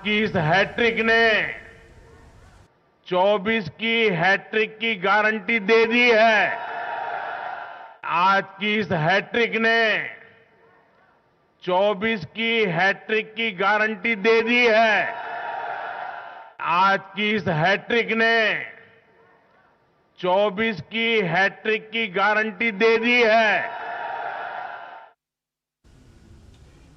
की इस हैट्रिक ने 24 की हैट्रिक की गारंटी दे दी है। आज की इस हैट्रिक ने 24 की हैट्रिक की गारंटी दे दी है। आज की इस हैट्रिक ने 24 की हैट्रिक की गारंटी दे दी है।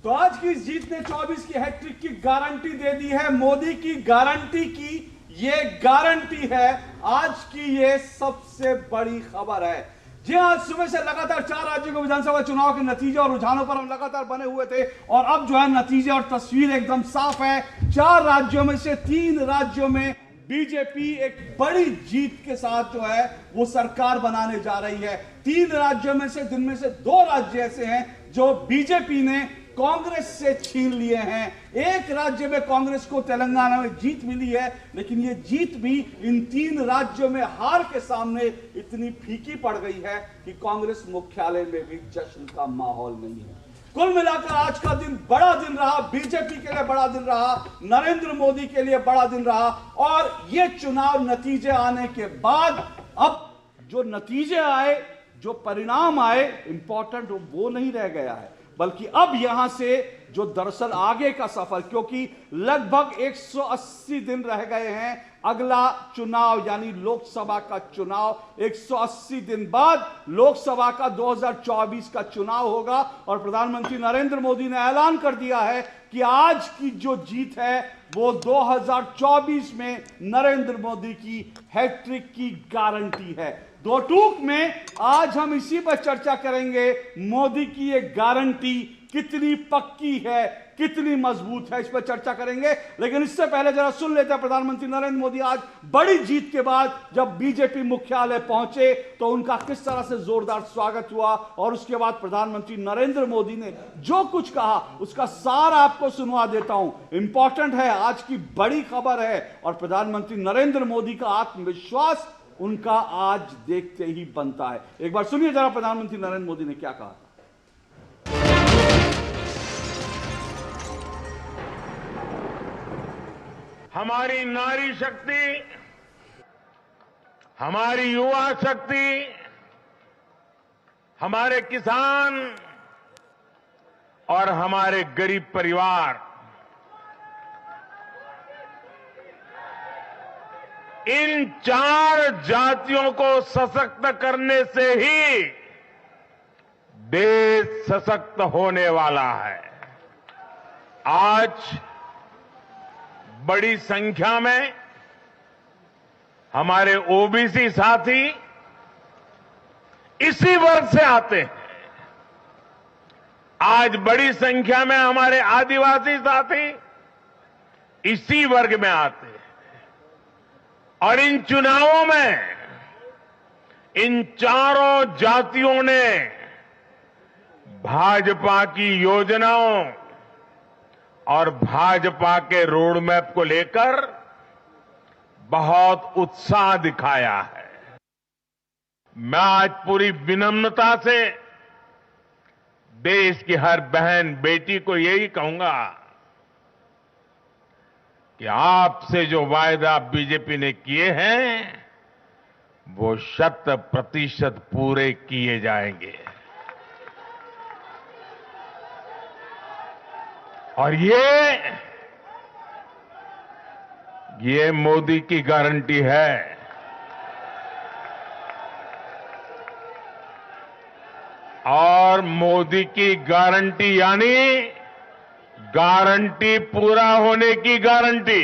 तो आज की इस जीत ने 24 की हैट्रिक की गारंटी दे दी है। मोदी की गारंटी की ये गारंटी है। आज की ये सबसे बड़ी खबर है। जी हाँ, आज सुबह से लगातार 4 राज्यों के विधानसभा चुनाव के नतीजे और रुझानों पर हम लगातार बने हुए थे और अब जो है नतीजे और तस्वीर एकदम साफ है। 4 राज्यों में से 3 राज्यों में बीजेपी एक बड़ी जीत के साथ जो है वो सरकार बनाने जा रही है। 3 राज्यों में से जिनमें से 2 राज्य ऐसे हैं जो बीजेपी ने कांग्रेस से छीन लिए हैं। एक राज्य में कांग्रेस को तेलंगाना में जीत मिली है, लेकिन ये जीत भी इन 3 राज्यों में हार के सामने इतनी फीकी पड़ गई है कि कांग्रेस मुख्यालय में भी जश्न का माहौल नहीं है। कुल मिलाकर आज का दिन बड़ा दिन रहा, बीजेपी के लिए बड़ा दिन रहा, नरेंद्र मोदी के लिए बड़ा दिन रहा। और ये चुनाव नतीजे आने के बाद अब जो नतीजे आए, जो परिणाम आए, इंपॉर्टेंट वो नहीं रह गया है, बल्कि अब यहां से जो दरअसल आगे का सफर, क्योंकि लगभग 180 दिन रह गए हैं अगला चुनाव यानी लोकसभा का चुनाव। 180 दिन बाद लोकसभा का 2024 का चुनाव होगा और प्रधानमंत्री नरेंद्र मोदी ने ऐलान कर दिया है कि आज की जो जीत है वो 2024 में नरेंद्र मोदी की हैट्रिक की गारंटी है। 2 टूक में आज हम इसी पर चर्चा करेंगे। मोदी की ये गारंटी कितनी पक्की है, कितनी मजबूत है, इस पर चर्चा करेंगे। लेकिन इससे पहले जरा सुन लेते हैं प्रधानमंत्री नरेंद्र मोदी आज बड़ी जीत के बाद जब बीजेपी मुख्यालय पहुंचे तो उनका किस तरह से जोरदार स्वागत हुआ और उसके बाद प्रधानमंत्री नरेंद्र मोदी ने जो कुछ कहा उसका सार आपको सुनवा देता हूं। इंपॉर्टेंट है, आज की बड़ी खबर है और प्रधानमंत्री नरेंद्र मोदी का आत्मविश्वास उनका आज देखते ही बनता है। एक बार सुनिए जरा प्रधानमंत्री नरेंद्र मोदी ने क्या कहा। हमारी नारी शक्ति, हमारी युवा शक्ति, हमारे किसान और हमारे गरीब परिवार, इन 4 जातियों को सशक्त करने से ही देश सशक्त होने वाला है। आज बड़ी संख्या में हमारे ओबीसी साथी इसी वर्ग से आते हैं। आज बड़ी संख्या में हमारे आदिवासी साथी इसी वर्ग में आते हैं और इन चुनावों में इन चारों जातियों ने भाजपा की योजनाओं और भाजपा के रोड मैप को लेकर बहुत उत्साह दिखाया है। मैं आज पूरी विनम्रता से देश की हर बहन बेटी को यही कहूंगा कि आपसे जो वायदा बीजेपी ने किए हैं वो 100% पूरे किए जाएंगे। और ये मोदी की गारंटी है। और मोदी की गारंटी यानी गारंटी पूरा होने की गारंटी।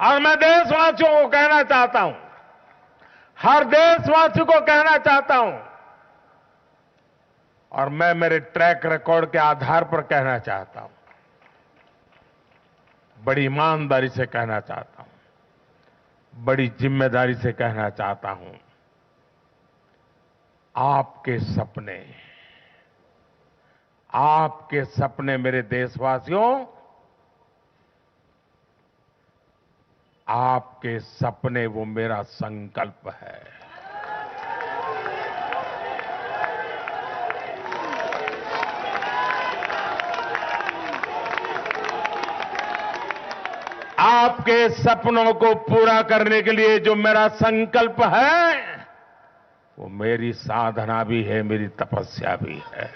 और मैं देशवासियों को कहना चाहता हूं, हर देशवासी को कहना चाहता हूं, और मैं मेरे ट्रैक रिकॉर्ड के आधार पर कहना चाहता हूं, बड़ी ईमानदारी से कहना चाहता हूं, बड़ी जिम्मेदारी से कहना चाहता हूं, आपके सपने मेरे देशवासियों, आपके सपने वो मेरा संकल्प है। आपके सपनों को पूरा करने के लिए जो मेरा संकल्प है, वो मेरी साधना भी है, मेरी तपस्या भी है।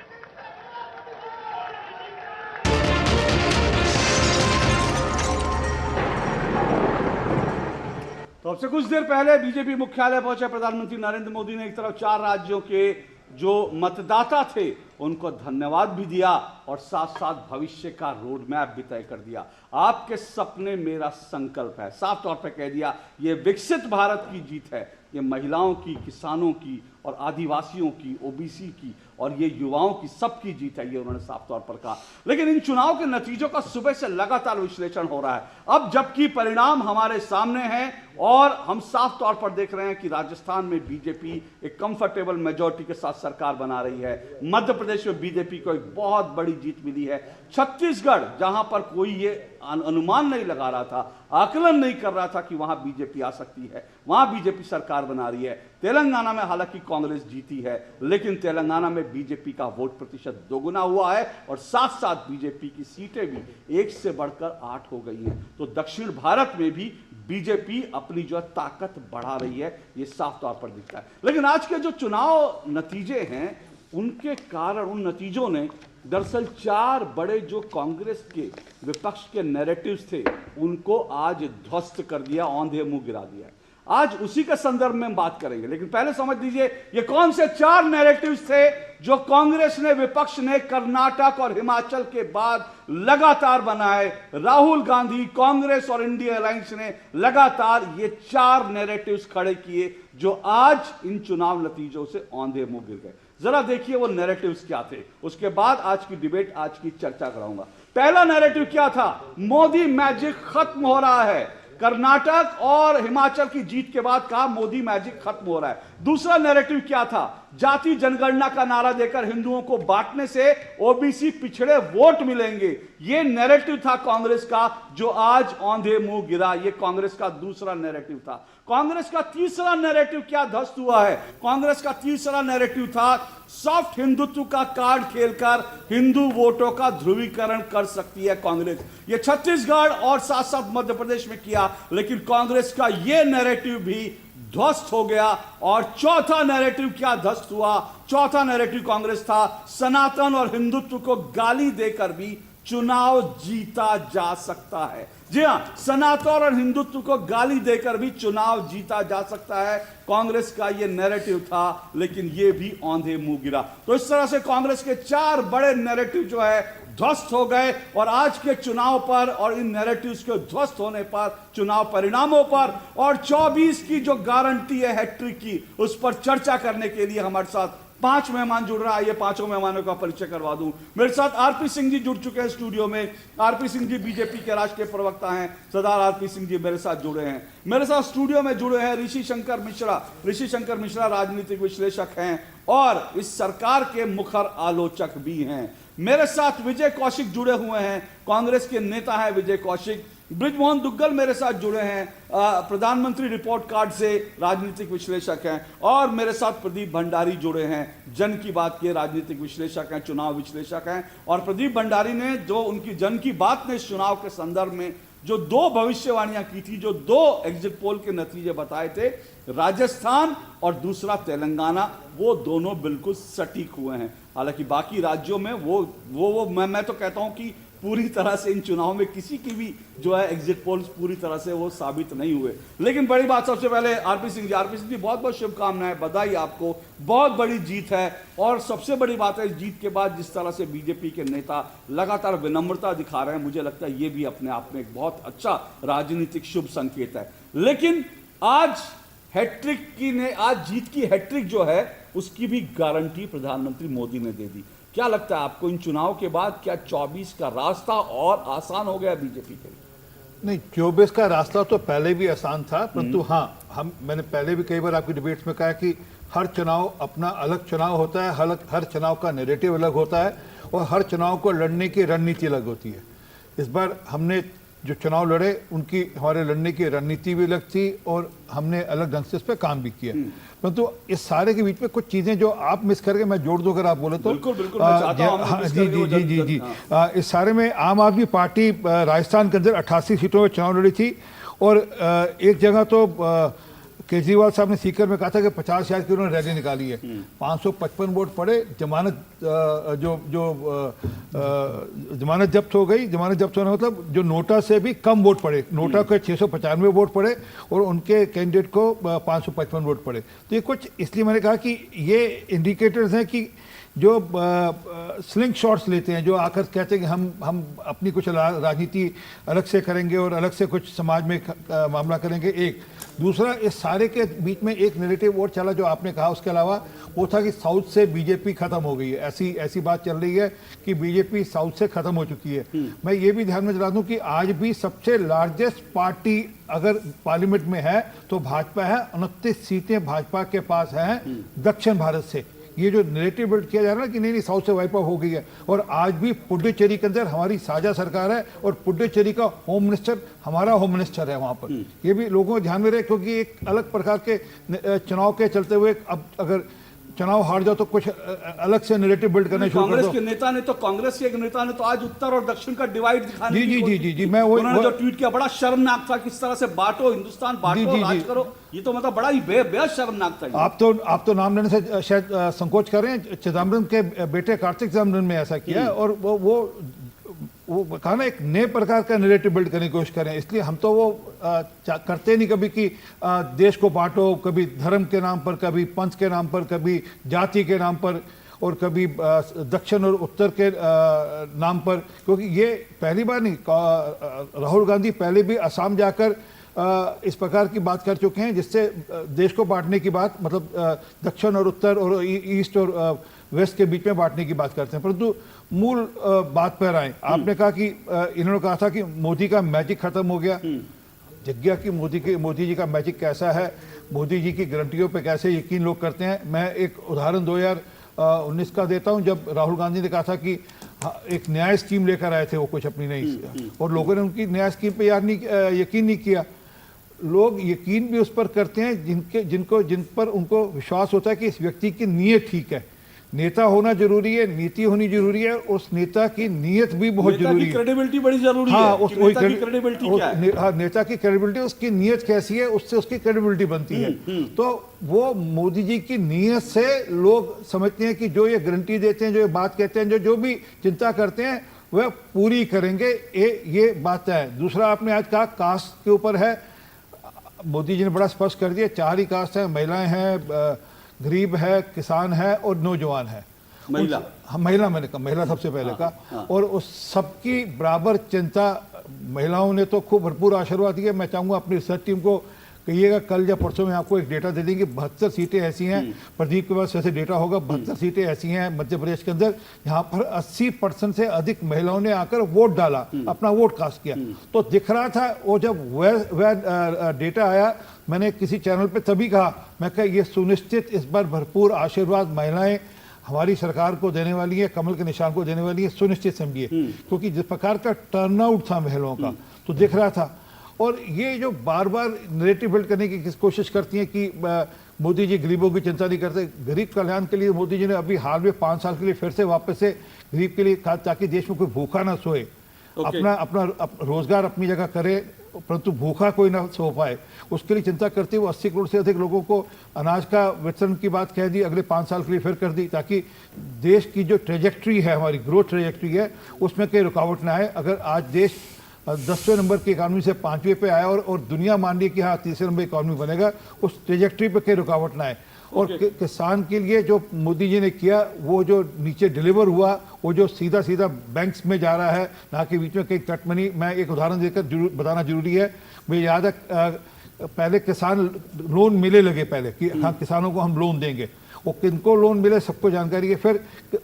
तो अब से कुछ देर पहले बीजेपी मुख्यालय पहुंचे प्रधानमंत्री नरेंद्र मोदी ने एक तरफ 4 राज्यों के जो मतदाता थे उनको धन्यवाद भी दिया और साथ साथ भविष्य का रोड मैप भी तय कर दिया। आपके सपने मेरा संकल्प है, साफ तौर पर कह दिया। ये विकसित भारत की जीत है, ये महिलाओं की, किसानों की और आदिवासियों की, ओबीसी की और ये युवाओं की, सबकी जीत है, ये उन्होंने साफ तौर पर कहा। लेकिन इन चुनाव के नतीजों का सुबह से लगातार विश्लेषण हो रहा है। अब जबकि परिणाम हमारे सामने हैं और हम साफ तौर पर देख रहे हैं कि राजस्थान में बीजेपी एक कंफर्टेबल मेजॉरिटी के साथ सरकार बना रही है, मध्य प्रदेश में बीजेपी को एक बहुत बड़ी जीत मिली है, छत्तीसगढ़ जहां पर कोई ये अनुमान नहीं लगा रहा था, आकलन नहीं कर रहा था कि वहां बीजेपी आ सकती है, वहां बीजेपी सरकार बना रही है। तेलंगाना में हालांकि कांग्रेस जीती है, लेकिन तेलंगाना में बीजेपी का वोट प्रतिशत दोगुना हुआ है और साथ साथ बीजेपी की सीटें भी 1 से बढ़कर 8 हो गई हैं। तो दक्षिण भारत में भी बीजेपी अपनी जो ताकत बढ़ा रही है, ये साफ तौर पर दिखता है। लेकिन आज के जो चुनाव नतीजे हैं, उनके कारण, उन नतीजों ने दरअसल 4 बड़े जो कांग्रेस के विपक्ष के नैरेटिव्स थे उनको आज ध्वस्त कर दिया, औंधे मुंह गिरा दिया। आज उसी के संदर्भ में हम बात करेंगे, लेकिन पहले समझ लीजिए ये कौन से 4 नैरेटिव्स थे जो कांग्रेस ने, विपक्ष ने कर्नाटक और हिमाचल के बाद लगातार बनाए। राहुल गांधी, कांग्रेस और इंडिया अलायंस ने लगातार ये 4 नैरेटिव्स खड़े किए जो आज इन चुनाव नतीजों से औंधे मुंह गिर गए। जरा देखिए वो नैरेटिव्स क्या थे, उसके बाद आज की डिबेट, आज की चर्चा कराऊंगा। पहला नैरेटिव क्या था? मोदी मैजिक खत्म हो रहा है। कर्नाटक और हिमाचल की जीत के बाद कहा मोदी मैजिक खत्म हो रहा है। दूसरा नैरेटिव क्या था? जाति जनगणना का नारा देकर हिंदुओं को बांटने से ओबीसी पिछड़े वोट मिलेंगे। यह नैरेटिव था कांग्रेस का जो आज औंधे मुंह गिरा। यह कांग्रेस का दूसरा नैरेटिव था। कांग्रेस का तीसरा नैरेटिव क्या ध्वस्त हुआ है? कांग्रेस का तीसरा नैरेटिव था सॉफ्ट हिंदुत्व का कार्ड खेलकर हिंदू वोटों का ध्रुवीकरण कर सकती है कांग्रेस। यह छत्तीसगढ़ और साथ साथ मध्य प्रदेश में किया, लेकिन कांग्रेस का यह नैरेटिव भी ध्वस्त हो गया। और चौथा नैरेटिव क्या ध्वस्त हुआ? चौथा नैरेटिव कांग्रेस था सनातन और हिंदुत्व को गाली देकर भी चुनाव जीता जा सकता है। जी हां, सनातन और हिंदुत्व को गाली देकर भी चुनाव जीता जा सकता है। कांग्रेस का यह नैरेटिव था, लेकिन यह भी औंधे मुंह गिरा। तो इस तरह से कांग्रेस के 4 बड़े नैरेटिव जो है ध्वस्त हो गए। और आज के चुनाव पर और इन नैरेटिव्स के ध्वस्त होने पर, चुनाव परिणामों पर और 24 की जो गारंटी है हैट्रिक की, उस पर चर्चा करने के लिए हमारे साथ 5 मेहमान जुड़ रहा है। ये 5 मेहमानों का परिचय करवा दूं। मेरे साथ आरपी सिंह जी जुड़ चुके हैं स्टूडियो में। आरपी सिंह जी बीजेपी के राष्ट्रीय प्रवक्ता हैं। सरदार आरपी सिंह जी मेरे साथ जुड़े हैं। मेरे साथ स्टूडियो में जुड़े हैं ऋषि शंकर मिश्रा। ऋषि शंकर मिश्रा राजनीतिक विश्लेषक हैं और इस सरकार के मुखर आलोचक भी हैं। मेरे साथ विजय कौशिक जुड़े हुए हैं, कांग्रेस के नेता हैं विजय कौशिक। ब्रिजमोहन दुग्गल मेरे साथ जुड़े हैं, प्रधानमंत्री रिपोर्ट कार्ड से राजनीतिक विश्लेषक हैं। और मेरे साथ प्रदीप भंडारी जुड़े हैं, जन की बात के राजनीतिक विश्लेषक हैं, चुनाव विश्लेषक हैं। और प्रदीप भंडारी ने जो उनकी जन की बात ने इस चुनाव के संदर्भ में जो 2 भविष्यवाणियां की थी, जो 2 एग्जिट पोल के नतीजे बताए थे, राजस्थान और दूसरा तेलंगाना, वो दोनों बिल्कुल सटीक हुए हैं। हालांकि बाकी राज्यों में वो मैं तो कहता हूं कि पूरी तरह से इन चुनाव में किसी की भी जो है एग्जिट पोल्स पूरी तरह से वो साबित नहीं हुए। लेकिन बड़ी बात, सबसे पहले आरपी सिंह जी बहुत बहुत शुभकामनाएं, बधाई आपको, बहुत बड़ी जीत है। और सबसे बड़ी बात है इस जीत के बाद जिस तरह से बीजेपी के नेता लगातार विनम्रता दिखा रहे हैं, मुझे लगता है ये भी अपने आप में एक बहुत अच्छा राजनीतिक शुभ संकेत है। लेकिन आज हैट्रिक की ने, आज जीत की हैट्रिक जो है उसकी भी गारंटी प्रधानमंत्री मोदी ने दे दी। क्या लगता है आपको इन चुनाव के बाद, क्या 24 का रास्ता और आसान हो गया बीजेपी के लिए? नहीं, 24 का रास्ता तो पहले भी आसान था, परंतु हाँ, मैंने पहले भी कई बार आपकी डिबेट्स में कहा कि हर चुनाव अपना अलग चुनाव होता है, हर चुनाव का नैरेटिव अलग होता है और हर चुनाव को लड़ने की रणनीति अलग होती है। इस बार हमने जो चुनाव लड़े उनकी हमारे लड़ने की रणनीति भी अलग थी और हमने अलग ढंग से इस पर काम भी किया। परंतु इस सारे के बीच में कुछ चीजें जो आप मिस करके मैं जोड़ दूं अगर आप बोले तो। बिल्कुल मैं चाहता हूं हम जी जी जी जी जी इस सारे में आम आदमी पार्टी राजस्थान के अंदर 88 सीटों में चुनाव लड़ी थी और एक जगह तो केजरीवाल साहब ने सीकर में कहा था कि 50,000 की उन्होंने रैली निकाली है। 555 वोट पड़े। जमानत जमानत जब्त हो गई। जमानत जब्त होने मतलब जो नोटा से भी कम वोट पड़े। नोटा के 695 वोट पड़े और उनके कैंडिडेट को 555 वोट पड़े। तो ये कुछ इसलिए मैंने कहा कि ये इंडिकेटर्स हैं कि जो स्लिंग शॉट्स लेते हैं, जो आकर कहते हैं कि हम अपनी कुछ राजनीति अलग से करेंगे और अलग से कुछ समाज में मामला करेंगे। एक दूसरा, इस सारे के बीच में एक नैरेटिव और चला जो आपने कहा, उसके अलावा वो था कि साउथ से बीजेपी खत्म हो गई है। ऐसी बात चल रही है कि बीजेपी साउथ से खत्म हो चुकी है। मैं ये भी ध्यान में दिला दूं कि आज भी सबसे लार्जेस्ट पार्टी अगर पार्लियामेंट में है तो भाजपा है। 29 सीटें भाजपा के पास हैं दक्षिण भारत से। ये जो नैरेटिव बिल्ड किया जा रहा है कि नहीं साउथ से वाइप आउट हो गई है, और आज भी पुडुचेरी के अंदर हमारी साझा सरकार है और पुडुचेरी का होम मिनिस्टर हमारा होम मिनिस्टर है वहां पर। ये भी लोगों को ध्यान में रहे, क्योंकि एक अलग प्रकार के चुनाव के चलते हुए अब अगर चुनाव हार जाओ तो कुछ अलग से नैरेटिव बिल्ड करने शुरू कर दो। कांग्रेस के नेता ने तो आज उत्तर और दक्षिण का डिवाइड दिखाने जी जी जी जी मैं उन्होंने जो ट्वीट किया बड़ा शर्मनाक था। किस तरह से बांटो हिंदुस्तान, बांटो राज करो, ये तो मतलब बड़ा ही बेहद शर्मनाक था। आप तो नाम लेने से शायद संकोच कर रहे हैं। चिदम्बरम के बेटे कार्तिक चिदम्बरम ने ऐसा किया और वो कहा ना एक नए प्रकार का नैरेटिव बिल्ड करने की कोशिश करें। इसलिए हम तो वो करते नहीं कभी कि देश को बांटो, कभी धर्म के नाम पर, कभी पंथ के नाम पर, कभी जाति के नाम पर और कभी दक्षिण और उत्तर के नाम पर, क्योंकि ये पहली बार नहीं। राहुल गांधी पहले भी असम जाकर इस प्रकार की बात कर चुके हैं जिससे देश को बांटने की बात, मतलब दक्षिण और उत्तर और ईस्ट और वेस्ट के बीच में बांटने की बात करते हैं। परंतु मूल बात पर आए, आपने कहा कि इन्होंने कहा था कि मोदी का मैजिक खत्म हो गया। जग्या की मोदी जी का मैजिक कैसा है, मोदी जी की गारंटियों पे कैसे यकीन लोग करते हैं। मैं एक उदाहरण 2019 का देता हूं, जब राहुल गांधी ने कहा था कि एक न्याय स्कीम लेकर आए थे वो कुछ अपनी नई, और लोगों ने उनकी न्याय स्कीम पे यकीन नहीं किया। लोग यकीन भी उस पर करते हैं जिन पर उनको विश्वास होता है कि इस व्यक्ति की नीयत ठीक है। नेता होना जरूरी है, नीति होनी जरूरी है, उस नेता की नीयत भी बहुत जरूरी है। क्रेडिबिलिटी बड़ी जरूरी है। नेता की क्रेडिबिलिटी क्या है? हाँ, नेता की क्रेडिबिलिटी, उसकी नीयत कैसी है, उससे उसकी क्रेडिबिलिटी बनती है। तो वो मोदी जी की नीयत से लोग समझते हैं कि जो ये गारंटी देते हैं, जो ये बात कहते हैं, जो भी चिंता करते हैं वह पूरी करेंगे। ये बात है। दूसरा, आपने आज कहा कास्ट के ऊपर है। मोदी जी ने बड़ा स्पष्ट कर दिया, 4 ही कास्ट है, महिलाएं हैं, गरीब है, किसान है और नौजवान है। महिला मैंने कहा, महिला सबसे पहले कहा। और उस सबकी बराबर चिंता महिलाओं ने तो खूब भरपूर आशीर्वाद दिया। मैं चाहूंगा अपनी रिसर्च टीम को कहिएगा कल या परसों में आपको एक डेटा दे देंगे। 72 सीटें ऐसी हैं, प्रदीप के पास ऐसे डेटा होगा, 72 सीटें ऐसी हैं मध्य प्रदेश के अंदर यहाँ पर 80% से अधिक महिलाओं ने आकर वोट डाला, अपना वोट कास्ट किया। तो दिख रहा था वो, जब वह डेटा आया मैंने किसी चैनल पे तभी कहा, मैं कहा ये सुनिश्चित इस बार भरपूर आशीर्वाद महिलाएं हमारी सरकार को देने वाली है, कमल के निशान को देने वाली है, सुनिश्चित समझिए। क्योंकि जिस प्रकार का टर्नआउट था महिलाओं का तो दिख रहा था। और ये जो बार बार नैरेटिव बिल्ड करने की कोशिश करती हैं कि मोदी जी गरीबों की चिंता नहीं करते। गरीब कल्याण के लिए मोदी जी ने अभी हाल में 5 साल के लिए फिर से वापस से गरीब के लिए कहा, ताकि देश में कोई भूखा ना सोए, अपना रोजगार अपनी जगह करे, परंतु भूखा कोई ना सो पाए, उसके लिए चिंता करते हुए 80 करोड़ से अधिक लोगों को अनाज का वितरण की बात कह दी, अगले 5 साल के लिए फिर कर दी, ताकि देश की जो ट्रेजेक्ट्री है, हमारी ग्रोथ ट्रेजेक्ट्री है, उसमें कोई रुकावट ना आए। अगर आज देश 10वें नंबर की इकॉनमी से 5वें पे आया और दुनिया मान ली कि हाँ 3रे नंबर इकॉनमी बनेगा, उस ट्रेजेक्ट्री पे कोई रुकावट ना आए। और किसान के लिए जो मोदी जी ने किया, वो जो नीचे डिलीवर हुआ, वो जो सीधा सीधा बैंक्स में जा रहा है, ना कि बीच में कहीं कट मनी। मैं एक उदाहरण देकर बताना जरूरी है। मुझे याद है पहले किसान लोन मिले लगे पहले कि हाँ किसानों को हम लोन देंगे, वो किनको लोन मिले सबको जानकारी है। फिर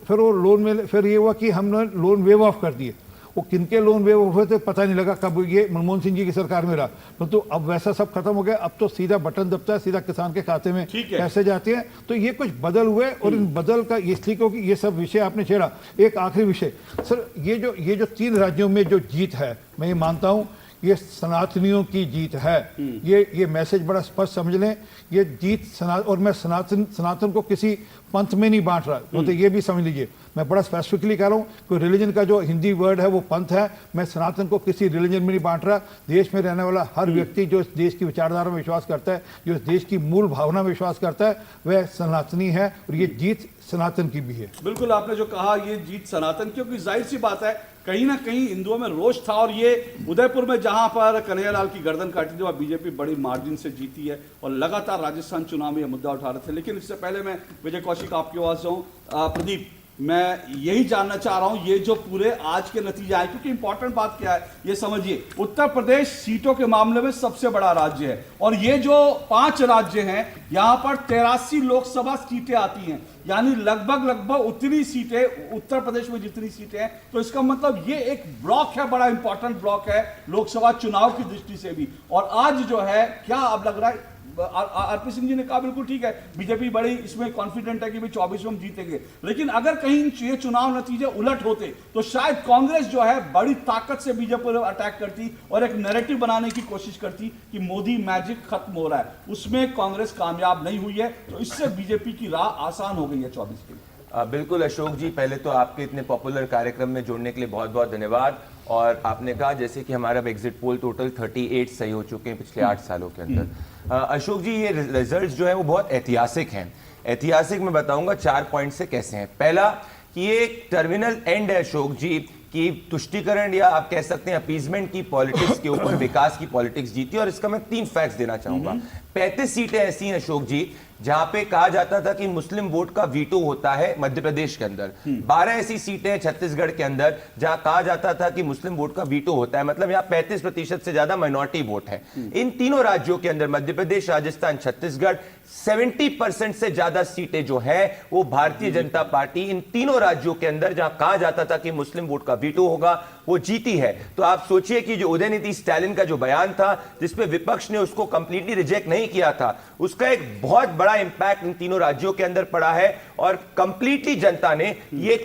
वो लोन मिले, फिर ये हुआ कि हमने लोन वेव ऑफ कर दिए। वो किनके लोन वेव ऑफ हुए थे पता नहीं लगा कब, ये मनमोहन सिंह जी की सरकार में रहा। परंतु अब वैसा सब खत्म हो गया। अब तो सीधा बटन दबता है, सीधा किसान के खाते में पैसे जाते हैं। तो ये कुछ बदल हुए, और इन बदल का इसलिए क्योंकि ये सब विषय आपने छेड़ा। एक आखिरी विषय सर, ये जो 3 राज्यों में जो जीत है, मैं ये मानता हूं ये सनातनियों की जीत है। ये मैसेज बड़ा स्पष्ट समझ लें। ये जीत और मैं सनातन को किसी पंथ में नहीं बांट रहा, तो ये भी समझ लीजिए। मैं बड़ा स्पेसिफिकली कह रहा हूँ कि रिलीजन का जो हिंदी वर्ड है वो पंथ है। मैं सनातन को किसी रिलीजन में नहीं बांट रहा। देश में रहने वाला हर व्यक्ति जो इस देश की विचारधारा में विश्वास करता है, जो इस देश की मूल भावना में विश्वास करता है, वह सनातनी है और ये जीत सनातन की भी है। बिल्कुल आपने जो कहा ये जीत सनातन, क्योंकि जाहिर सी बात है कहीं ना कहीं हिंदुओं में रोष था। और ये उदयपुर में जहां पर कन्हैयालाल की गर्दन काटी थी वह बीजेपी बड़ी मार्जिन से जीती है और लगातार राजस्थान चुनाव में यह मुद्दा उठा रहे थे। लेकिन इससे पहले मैं विजय कौशिक आपके पास जाऊं, प्रदीप, मैं यही जानना चाह रहा हूं ये जो पूरे आज के नतीजे आए, क्योंकि इंपॉर्टेंट बात क्या है ये समझिए, उत्तर प्रदेश सीटों के मामले में सबसे बड़ा राज्य है और ये जो 5 राज्य हैं यहां पर 83 लोकसभा सीटें आती हैं, यानी लगभग उतनी सीटें उत्तर प्रदेश में जितनी सीटें हैं। तो इसका मतलब ये एक ब्लॉक है, बड़ा इंपॉर्टेंट ब्लॉक है लोकसभा चुनाव की दृष्टि से भी। और आज जो है क्या अब लग रहा है, आरपी सिंह जी ने कहा बिल्कुल ठीक है, बीजेपी बड़ी इसमें कॉन्फिडेंट है कि भाई 24 में हम जीतेंगे। लेकिन अगर कहीं ये चुनाव नतीजे उलट होते तो शायद कांग्रेस जो है बड़ी ताकत से बीजेपी पर अटैक करती और एक नैरेटिव बनाने की कोशिश करती कि मोदी मैजिक खत्म हो रहा है। उसमें कांग्रेस कामयाब नहीं हुई है, तो इससे बीजेपी की राह आसान हो गई है 24 के लिए। बिल्कुल अशोक जी, पहले तो आपके इतने पॉपुलर कार्यक्रम में जुड़ने के लिए बहुत बहुत धन्यवाद। और आपने कहा जैसे कि हमारा एग्जिट पोल टोटल 38 सही हो चुके हैं पिछले 8 सालों के अंदर। अशोक जी, ये रिजल्ट्स जो है वो बहुत ऐतिहासिक हैं। ऐतिहासिक मैं बताऊंगा 4 पॉइंट से कैसे हैं। पहला कि ये एक टर्मिनल एंड है अशोक जी कि तुष्टीकरण या आप कह सकते हैं अपीजमेंट की पॉलिटिक्स के ऊपर विकास की पॉलिटिक्स जीती। और इसका मैं 3 फैक्ट्स देना चाहूंगा। 35 सीटें ऐसी हैं अशोक जी जहां पे कहा जाता था कि मुस्लिम वोट का वीटो होता है मध्य प्रदेश के अंदर। 12 ऐसी सीटें हैं छत्तीसगढ़ के अंदर जहां कहा जाता था कि मुस्लिम वोट का वीटो होता है, मतलब यहां 35% से ज्यादा माइनॉरिटी वोट है। इन तीनों राज्यों के अंदर मध्य प्रदेश, राजस्थान, छत्तीसगढ़ 70% से ज्यादा सीटें जो है वो भारतीय जनता पार्टी इन तीनों राज्यों के अंदर जहां कहा जाता था कि मुस्लिम वोट का वीटो होगा वो जीती है। तो आप सोचिए कि जो उदयनिधि स्टालिन का जो बयान था जिसपे विपक्ष ने उसको कंप्लीटली रिजेक्ट नहीं किया था, उसका एक बहुत बड़ा इंपैक्ट इन तीनों राज्यों के अंदर पड़ा है और कंप्लीटली जनता ने ये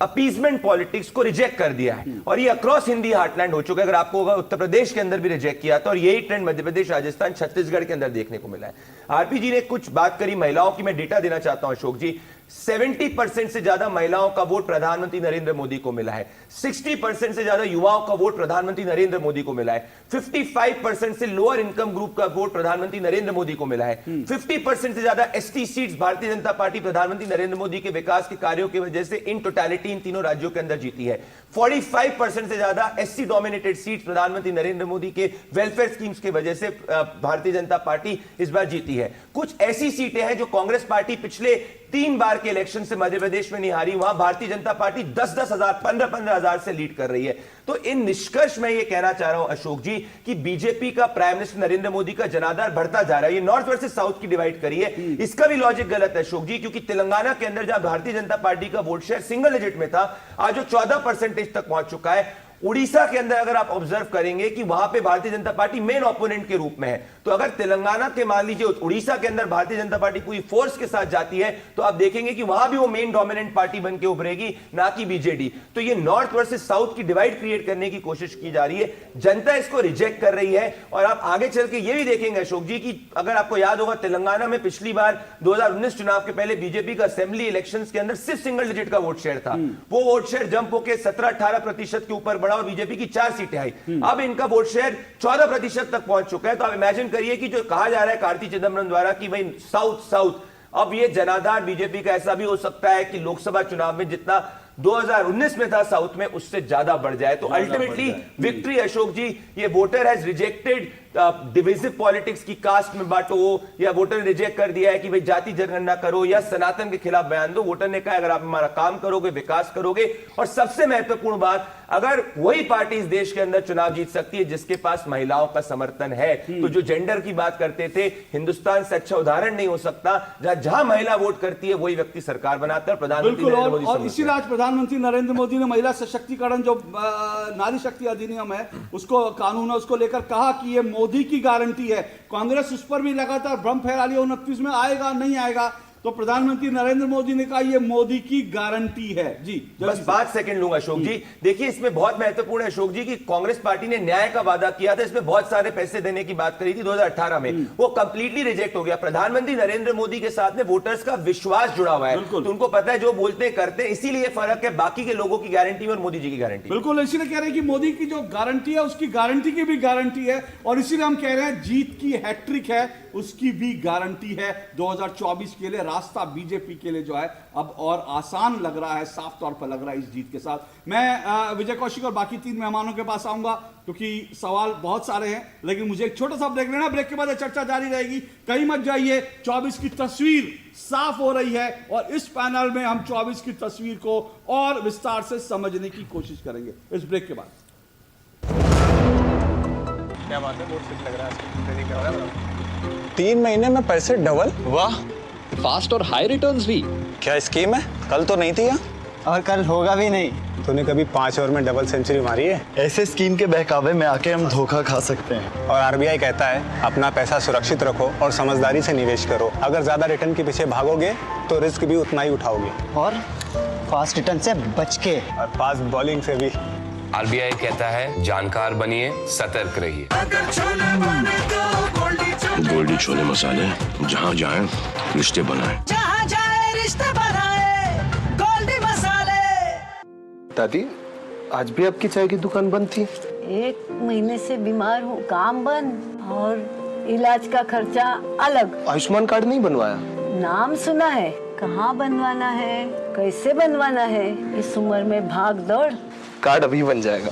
अपीजमेंट पॉलिटिक्स को रिजेक्ट कर दिया है। और ये अक्रॉस हिंदी हार्टलैंड हो चुका है। अगर आपको होगा उत्तर प्रदेश के अंदर भी रिजेक्ट किया था और यही ट्रेंड मध्य प्रदेश, राजस्थान, छत्तीसगढ़ के अंदर देखने को मिला है। आरपी जी ने कुछ बात करी महिलाओं की, मैं डेटा देना चाहता हूं अशोक जी। 70% से ज्यादा महिलाओं का वोट प्रधानमंत्री नरेंद्र मोदी को मिला है। 60% से ज्यादा युवाओं का वोट प्रधानमंत्री नरेंद्र मोदी को मिला है। 55% से लोअर इनकम ग्रुप का वोट प्रधानमंत्री नरेंद्र मोदी को मिला है। 50% से ज्यादा ST seats Bharatiya Janata party प्रधानमंत्री नरेंद्र मोदी के विकास के कार्यों की वजह से इन टोटलिटी इन तीनों राज्यों के अंदर जीती है। 45% से ज्यादा एससी डोमिनेटेड सीट्स प्रधानमंत्री नरेंद्र मोदी के वेलफेयर स्कीम्स की वजह से भारतीय जनता पार्टी इस बार जीती है। कुछ ऐसी सीटें हैं जो कांग्रेस पार्टी पिछले 3 बार के इलेक्शन से मध्य प्रदेश में नहीं हारी, वहां भारतीय जनता पार्टी 10-10 हजार, 15-15 हजार से लीड कर रही है। तो इन निष्कर्ष में यह कहना चाह रहा हूं अशोक जी कि बीजेपी का प्राइम मिनिस्टर नरेंद्र मोदी का जनाधार बढ़ता जा रहा है। ये नॉर्थ वर्सेस साउथ की डिवाइड करी है, इसका भी लॉजिक गलत है अशोक जी, क्योंकि तेलंगाना के अंदर जहां भारतीय जनता पार्टी का वोट शेयर सिंगल डिजिट में था, आज वो 14% तक पहुंच चुका है। उड़ीसा के अंदर अगर आप ऑब्जर्व करेंगे कि वहां पे Bharatiya Janata party main opponent के रूप में है, तो अगर तेलंगाना के मान लीजिए उड़ीसा के अंदर भारतीय जनता पार्टी पूरी फोर्स के साथ जाती है तो आप देखेंगे कि वहां भी वो मेन डोमिनेंट पार्टी बन के उभरेगी, ना कि बीजेडी। तो ये नॉर्थ वर्सेस साउथ की डिवाइड क्रिएट करने की कोशिश की जा रही है, जनता इसको रिजेक्ट कर रही है। और आप आगे चल के ये भी देखेंगे अशोक जी कि अगर आपको याद होगा तेलंगाना में पिछली बार 2019 चुनाव के पहले बीजेपी का असेंबली इलेक्शंस के अंदर सिर्फ सिंगल डिजिट का वोट शेयर था। वो वोट शेयर जंप होकर 17-18% के ऊपर बढ़ा और बीजेपी की 4 सीटें आई। अब इनका वोट शेयर 14% तक पहुंच चुका है। तो आप इमेजिन करिए कि जो कहा जा रहा है कार्ति चिदंबरम द्वारा कि भाई साउथ साउथ, अब ये जनाधार बीजेपी का ऐसा भी हो सकता है कि लोकसभा चुनाव में जितना 2019 में था साउथ में उससे ज्यादा बढ़ जाए। तो अल्टीमेटली विक्ट्री अशोक जी, ये voter has rejected divisive politics की कास्ट में बांटो, या वोटर ने रिजेक्ट कर दिया है कि भाई जाति जनगणना करो या सनातन के खिलाफ बयान दो। वोटर ने कहा अगर आप हमारा काम करोगे, विकास करोगे, और सबसे महत्वपूर्ण बात, अगर वही पार्टी इस देश के अंदर चुनाव जीत सकती है जिसके पास महिलाओं का समर्थन है। तो जो जेंडर की बात करते थे, हिंदुस्तान से अच्छा उदाहरण नहीं हो सकता जहां महिला वोट करती है वही व्यक्ति सरकार बनाता है। प्रधानमंत्री नरेंद्र मोदी, और इसीलिए आज प्रधानमंत्री नरेंद्र मोदी ने महिला सशक्तिकरण जो नारी शक्ति अधिनियम है उसको, कानून है, उसको लेकर कहा कि ये मोदी की गारंटी है। कांग्रेस उस पर भी लगातार भ्रम फैला रही है 29 में आएगा नहीं आएगा। तो प्रधानमंत्री नरेंद्र मोदी ने कहा ये मोदी की गारंटी है। जी बस 5 सेकंड लूंगा अशोक जी। देखिए इसमें बहुत महत्वपूर्ण है अशोक जी कि कांग्रेस पार्टी ने न्याय का वादा किया था, इसमें बहुत सारे पैसे देने की बात करी थी 2018 में, वो कंप्लीटली रिजेक्ट हो गया। प्रधानमंत्री नरेंद्र मोदी के साथ में वोटर्स का विश्वास जुड़ा हुआ है, तो उनको पता है जो बोलते करते हैं, इसीलिए फर्क है बाकी के लोगों की गारंटी और मोदी जी की गारंटी। बिल्कुल, इसीलिए कह रहे हैं कि मोदी की जो गारंटी है उसकी गारंटी की भी गारंटी है, और इसीलिए हम कह रहे हैं जीत की हैट्रिक है उसकी भी गारंटी है। 2024 के लिए रास्ता बीजेपी के लिए जो है अब और आसान लग रहा है, साफ तौर पर लग रहा है इस जीत के साथ। मैं विजय कौशिक और बाकी 3 मेहमानों के पास आऊंगा क्योंकि सवाल बहुत सारे हैं, लेकिन मुझे एक छोटा सा ब्रेक लेना, ब्रेक के बाद चर्चा जारी रहेगी, कहीं मत जाइए। 24 की तस्वीर साफ हो रही है और इस पैनल में हम 24 की तस्वीर को और विस्तार से समझने की कोशिश करेंगे इस ब्रेक के बाद। क्या बात है, बहुत फिट लग रहा है, ट्रेनिंग कर रहा है। 3 महीने में पैसे डबल, वाह, फास्ट और हाई रिटर्न्स भी। क्या स्कीम है? कल तो नहीं थी यहाँ। और कल होगा भी नहीं। तूने कभी 5 ओवर में डबल सेंचुरी मारी है? ऐसे स्कीम के बहकावे में आके हम धोखा खा सकते हैं। और आरबीआई कहता है अपना पैसा सुरक्षित रखो और समझदारी से निवेश करो। अगर ज्यादा रिटर्न के पीछे भागोगे तो रिस्क भी उतना ही उठाओगे, और फास्ट रिटर्न से बच के, और फास्ट बॉलिंग से भी। आरबीआई कहता है जानकार बनिए, सतर्क रहिए। गोल्डी छोले मसाले, जहाँ जाए रिश्ते बनाए, जहाँ जाए रिश्ते बनाए, गोल्डी मसाले। दादी, आज भी आपकी चाय की दुकान बंद थी? 1 महीने से बीमार हूँ, काम बंद और इलाज का खर्चा अलग। आयुष्मान कार्ड नहीं बनवाया? नाम सुना है, कहाँ बनवाना है, कैसे बनवाना है, इस उम्र में भाग दौड़। कार्ड अभी बन जाएगा।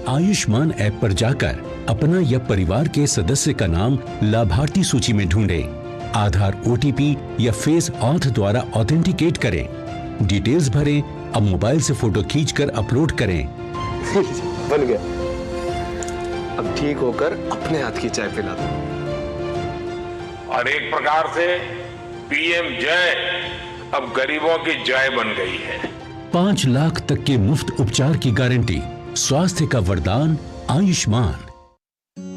आयुष्मान ऐप पर जाकर अपना या परिवार के सदस्य का नाम लाभार्थी सूची में ढूंढें, आधार, ओटीपी या फेस ऑथ द्वारा ऑथेंटिकेट करें, डिटेल्स भरें, अब मोबाइल से फोटो खींचकर अपलोड करें। बन गया। अब ठीक होकर अपने हाथ की चाय पिला दो। और एक प्रकार से पीएम जय अब गरीबों की जय बन गई है। 5 लाख तक के मुफ्त उपचार की गारंटी, स्वास्थ्य का वरदान आयुष्मान।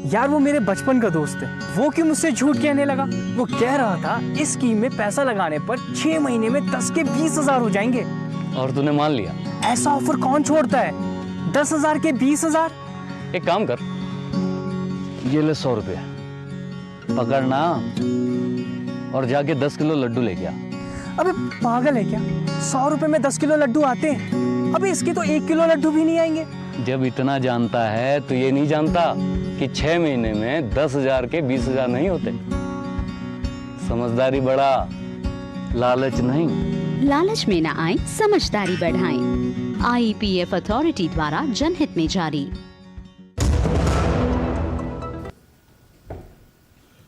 यार वो मेरे बचपन का दोस्त है, वो क्यों मुझसे झूठ कहने लगा? वो कह रहा था इस स्कीम में पैसा लगाने पर 6 महीने में 10 के 20,000 हो जाएंगे। और तूने मान लिया? ऐसा ऑफर कौन छोड़ता है? 10,000 के 20,000। एक काम कर, ये ले 100 रुपए पकड़ना और जाके 10 किलो लड्डू लेके आ। अबे पागल है क्या? 100 रुपए में 10 किलो लड्डू आते हैं? अबे इसके तो 1 किलो लड्डू भी नहीं आएंगे। जब इतना जानता है तो ये नहीं जानता कि 6 महीने में 10,000 के 20,000 नहीं होते। समझदारी बढ़ा, लालच नहीं। लालच में ना आए, समझदारी बढ़ाएं। आईपीएफ अथॉरिटी द्वारा जनहित में जारी।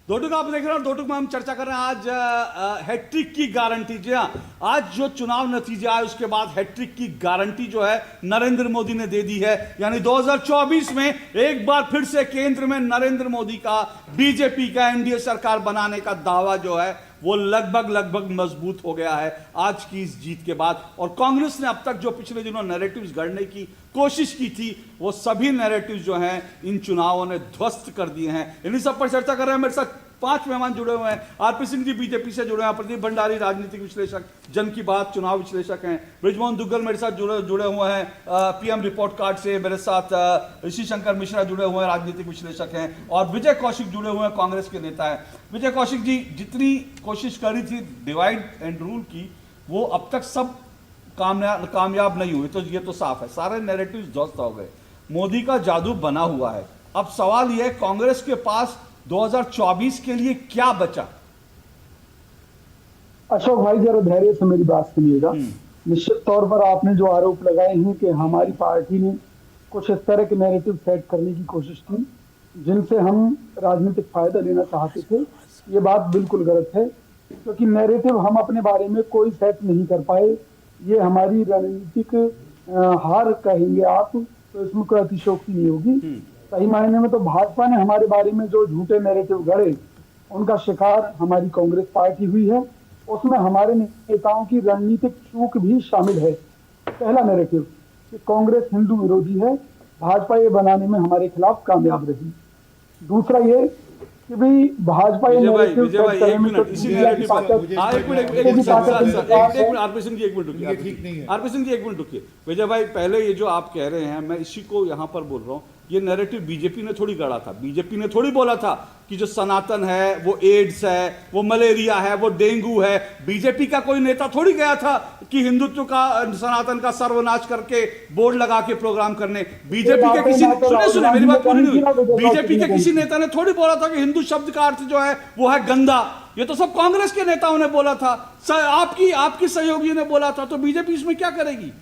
दोटुक आप देख रहे हैं, दोटुक में हम चर्चा कर रहे हैं आज हैट्रिक की गारंटी। जी हाँ, आज जो चुनाव नतीजे आए उसके बाद हैट्रिक की गारंटी जो है नरेंद्र मोदी ने दे दी है। यानी 2024 में एक बार फिर से केंद्र में नरेंद्र मोदी का, बीजेपी का एनडीए सरकार बनाने का दावा जो है वो लगभग मजबूत हो गया है आज की इस जीत के बाद। और कांग्रेस ने अब तक जो पिछले दिनों नैरेटिव्स गढ़ने की कोशिश की थी वो सभी नैरेटिव्स जो हैं इन चुनावों ने ध्वस्त कर दिए हैं। इन्हीं सब पर चर्चा कर रहे हैं। मेरे साथ 5 मेहमान जुड़े हुए हैं। आरपी सिंह जी बीजेपी से जुड़े हैं, प्रदीप भंडारी राजनीतिक विश्लेषक, जन की बात चुनाव विश्लेषक हैं, बृजमोहन दुग्गल मेरे साथ जुड़े हुए हैं पीएम रिपोर्ट कार्ड से, मेरे साथ ऋषि शंकर मिश्रा जुड़े हुए हैं, राजनीतिक विश्लेषक हैं, और विजय कौशिक जुड़े हुए हैं, कांग्रेस के नेता हैं। विजय कौशिक जी, जितनी कोशिश करी थी डिवाइड एंड रूल की वो अब तक सब कामयाब नहीं हुई, तो ये तो साफ है, सारे नैरेटिव्स ध्वस्त हो गए, मोदी का जादू बना हुआ है। अब सवाल यह है कांग्रेस के पास 2024 के लिए क्या बचा? अशोक भाई जरा धैर्य से मेरी बात सुनिएगा। निश्चित तौर पर आपने जो आरोप लगाए हैं कि हमारी पार्टी ने कुछ इस तरह के नैरेटिव सेट करने की कोशिश की जिनसे हम राजनीतिक फायदा लेना चाहते थे, ये बात बिल्कुल गलत है, क्योंकि नैरेटिव हम अपने बारे में कोई सेट नहीं कर पाए। ये हमारी रणनीतिक हार कहेंगे आप तो इसमें कोई अतिशयोक्ति नहीं होगी। सही मायने में तो भाजपा ने हमारे बारे में जो झूठे नैरेटिव गढ़े उनका शिकार हमारी कांग्रेस पार्टी हुई है। उसमें हमारे नेताओं की रणनीतिक चूक भी शामिल है। पहला नैरेटिव कि कांग्रेस हिंदू विरोधी है, भाजपा ये बनाने में हमारे खिलाफ कामयाब रही। दूसरा ये कि भाई भाजपा ये narrative विजय भाई set एक करने में मिनट तो इसी मीडिया की नैरेटिव पर ताकत- एक मिनट मीडिया की ताकत इनके पास है। आरपी सिंह जी एक मिनट रुकिए आरपी सिंह जी एक मिनट रुकिए विजय भाई पहले ये जो आप कह रहे हैं मैं इसी को यहाँ पर बोल रहा हूँ ये नैरेटिव बीजेपी ने थोड़ी गढ़ा था बीजेपी ने थोड़ी बोला था कि जो सनातन है वो एड्स है वो मलेरिया है वो डेंगू है बीजेपी का कोई नेता थोड़ी गया था कि हिंदुत्व का सनातन का सर्वनाश करके बोर्ड लगा के प्रोग्राम करने बीजेपी के किसी सुने मेरी बात पूरी नहीं हुई बीजेपी के किसी नेता ने थोड़ी बोला था कि हिंदू शब्द का अर्थ जो है वो है गंदा ये तो सब कांग्रेस के नेताओं ने बोला था आपकी सहयोगी ने बोला था तो बीजेपी इसमें क्या करेगी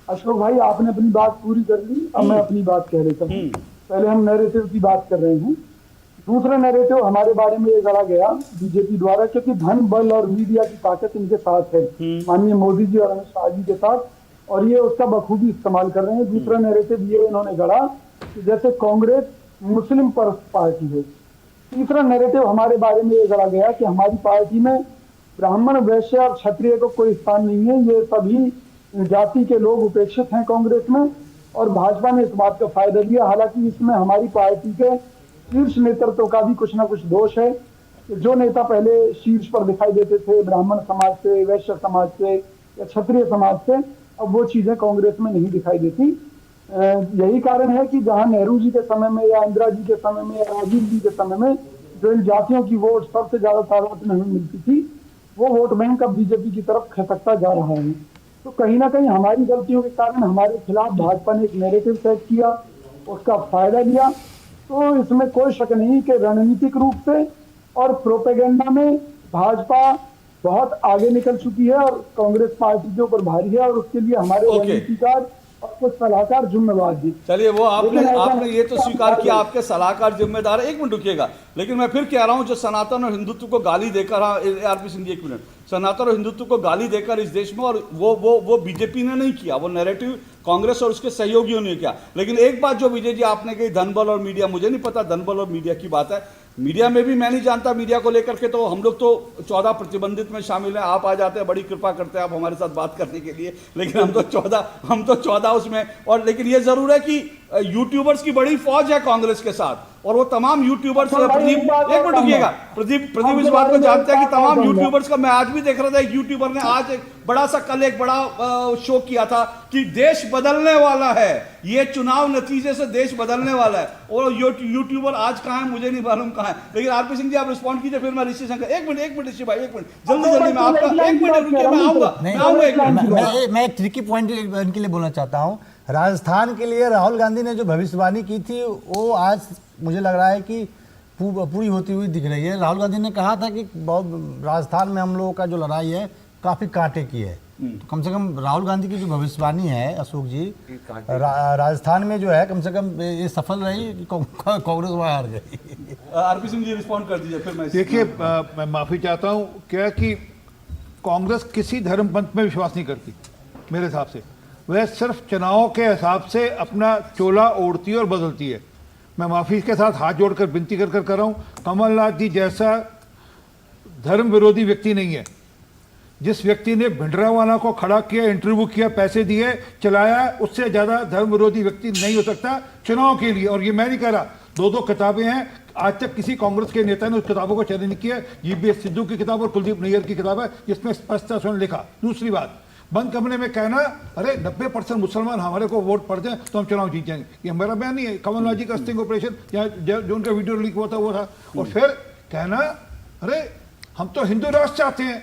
अशोक भाई आपने अपनी बात पूरी कर ली अब मैं अपनी बात कह लेता हूँ पहले हम नैरेटिव की बात कर रहे हैं दूसरा नैरेटिव हमारे बारे में ये गढ़ा गया बीजेपी द्वारा क्योंकि धन बल और मीडिया की ताकत इनके साथ है माननीय मोदी जी और अमित शाह जी के साथ और ये उसका बखूबी इस्तेमाल कर रहे हैं दूसरा नैरेटिव ये इन्होंने गढ़ा कि जैसे कांग्रेस मुस्लिम परस्त पार्टी है तीसरा नैरेटिव हमारे बारे में ये गढ़ा गया कि हमारी पार्टी में ब्राह्मण वैश्य और क्षत्रिय को कोई स्थान नहीं है ये सभी जाति के लोग उपेक्षित हैं कांग्रेस में और भाजपा ने इस बात का फायदा लिया हालांकि इसमें हमारी पार्टी के शीर्ष नेतृत्व का भी कुछ ना कुछ दोष है कि जो नेता पहले शीर्ष पर दिखाई देते थे ब्राह्मण समाज से वैश्य समाज से या क्षत्रिय समाज से अब वो चीजें कांग्रेस में नहीं दिखाई देती यही कारण है कि जहां नेहरू जी के समय में या इंदिरा जी के समय में या राजीव जी के समय में जो इन जातियों की वोट सबसे ज्यादा तादाद में हमें मिलती थी वो वोट बैंक अब बीजेपी की तरफ खसकता जा रहा है तो कहीं ना कहीं हमारी गलतियों के कारण हमारे खिलाफ भाजपा ने एक नैरेटिव सेट किया उसका फायदा लिया तो इसमें कोई शक नहीं कि रणनीतिक रूप से और प्रोपेगेंडा में भाजपा बहुत आगे निकल चुकी है और कांग्रेस पार्टी के ऊपर भारी है और उसके लिए हमारे रणनीतिकार और कुछ सलाहकार जिम्मेदार भी चलिए वो आपने ये तो स्वीकार किया आपके सलाहकार जिम्मेदार है एक मिनट रुकिएगा लेकिन मैं फिर कह रहा हूं जो सनातन और हिंदुत्व को गाली देकर आरपी सिंह जी एक मिनट सनातन और हिंदुत्व को गाली देकर इस देश में और वो बीजेपी ने नहीं किया वो नैरेटिव कांग्रेस और उसके सहयोगियों ने किया लेकिन एक बात जो विजय जी आपने कही धन बल और मीडिया मुझे नहीं पता धन बल और मीडिया की बात है मीडिया में भी मैं नहीं जानता मीडिया को लेकर के तो हम लोग तो 14 प्रतिबंधित में शामिल हैं आप आ जाते हैं बड़ी कृपा करते हैं आप हमारे साथ बात करने के लिए लेकिन हम तो 14 उसमें और लेकिन ये जरूर है कि यूट्यूबर्स की बड़ी फौज है कांग्रेस के साथ और वो तमाम यूट्यूबर्स प्रदीप एक मिनट रुकिएगा प्रदीप इस बात को जानते हैं कि तमाम यूट्यूबर्स का मैं आज भी देख रहा था एक यूट्यूबर ने आज एक बड़ा शो किया था कि देश बदलने वाला है ये चुनाव नतीजे से देश बदलने वाला है और यूट्यूबर आज कहाँ है मुझे नहीं मालूम कहाँ है लेकिन आरपी सिंह जी आप रिस्पॉन्ड कीजिए फिर मैं ऋषि शंकर एक मिनट ऋषि भाई एक मिनट जल्दी मैं आपका एक मिनट रुकिए मैं आऊंगा मैं एक ट्रिकी पॉइंट इनके लिए बोलना चाहता हूँ राजस्थान के लिए राहुल गांधी ने जो भविष्यवाणी की थी वो आज मुझे लग रहा है कि पूरी होती हुई दिख रही है राहुल गांधी ने कहा था कि बहुत राजस्थान में हम लोगों का जो लड़ाई है काफ़ी कांटे की है तो कम से कम राहुल गांधी की जो भविष्यवाणी है अशोक जी राजस्थान में जो है कम से कम ये सफल रही कि कांग्रेस वहाँ हार गई आरपी सिंह जी रिस्पॉन्ड कर दीजिए फिर मैं देखिए मैं माफ़ी चाहता हूँ क्या कि कांग्रेस किसी धर्म पंथ में विश्वास नहीं करती मेरे हिसाब से वह सिर्फ चुनाव के हिसाब से अपना चोला ओढ़ती है और बदलती है मैं माफ़ी के साथ हाथ जोड़कर विनती कर रहा हूँ कमलनाथ जी जैसा धर्म विरोधी व्यक्ति नहीं है जिस व्यक्ति ने भिंडरावाला को खड़ा किया इंटरव्यू किया पैसे दिए चलाया उससे ज़्यादा धर्म विरोधी व्यक्ति नहीं हो सकता चुनाव के लिए और ये मैं नहीं कह रहा दो किताबें हैं आज तक किसी कांग्रेस के नेता ने उस किताबों को चैलेंज किया जीबीएस सिद्धू की किताब और कुलदीप नैयर की किताब है जिसमें स्पष्टता से लिखा दूसरी बात बंद कमरे में कहना अरे 90% मुसलमान हमारे को वोट पड़ जाए तो हम चुनाव जीत जाएंगे ये हमारा बयान नहीं है कमलनाथ जी का स्टिंग ऑपरेशन या जो उनका वीडियो लीक हुआ था वो था और फिर कहना अरे हम तो हिंदू राष्ट्र चाहते हैं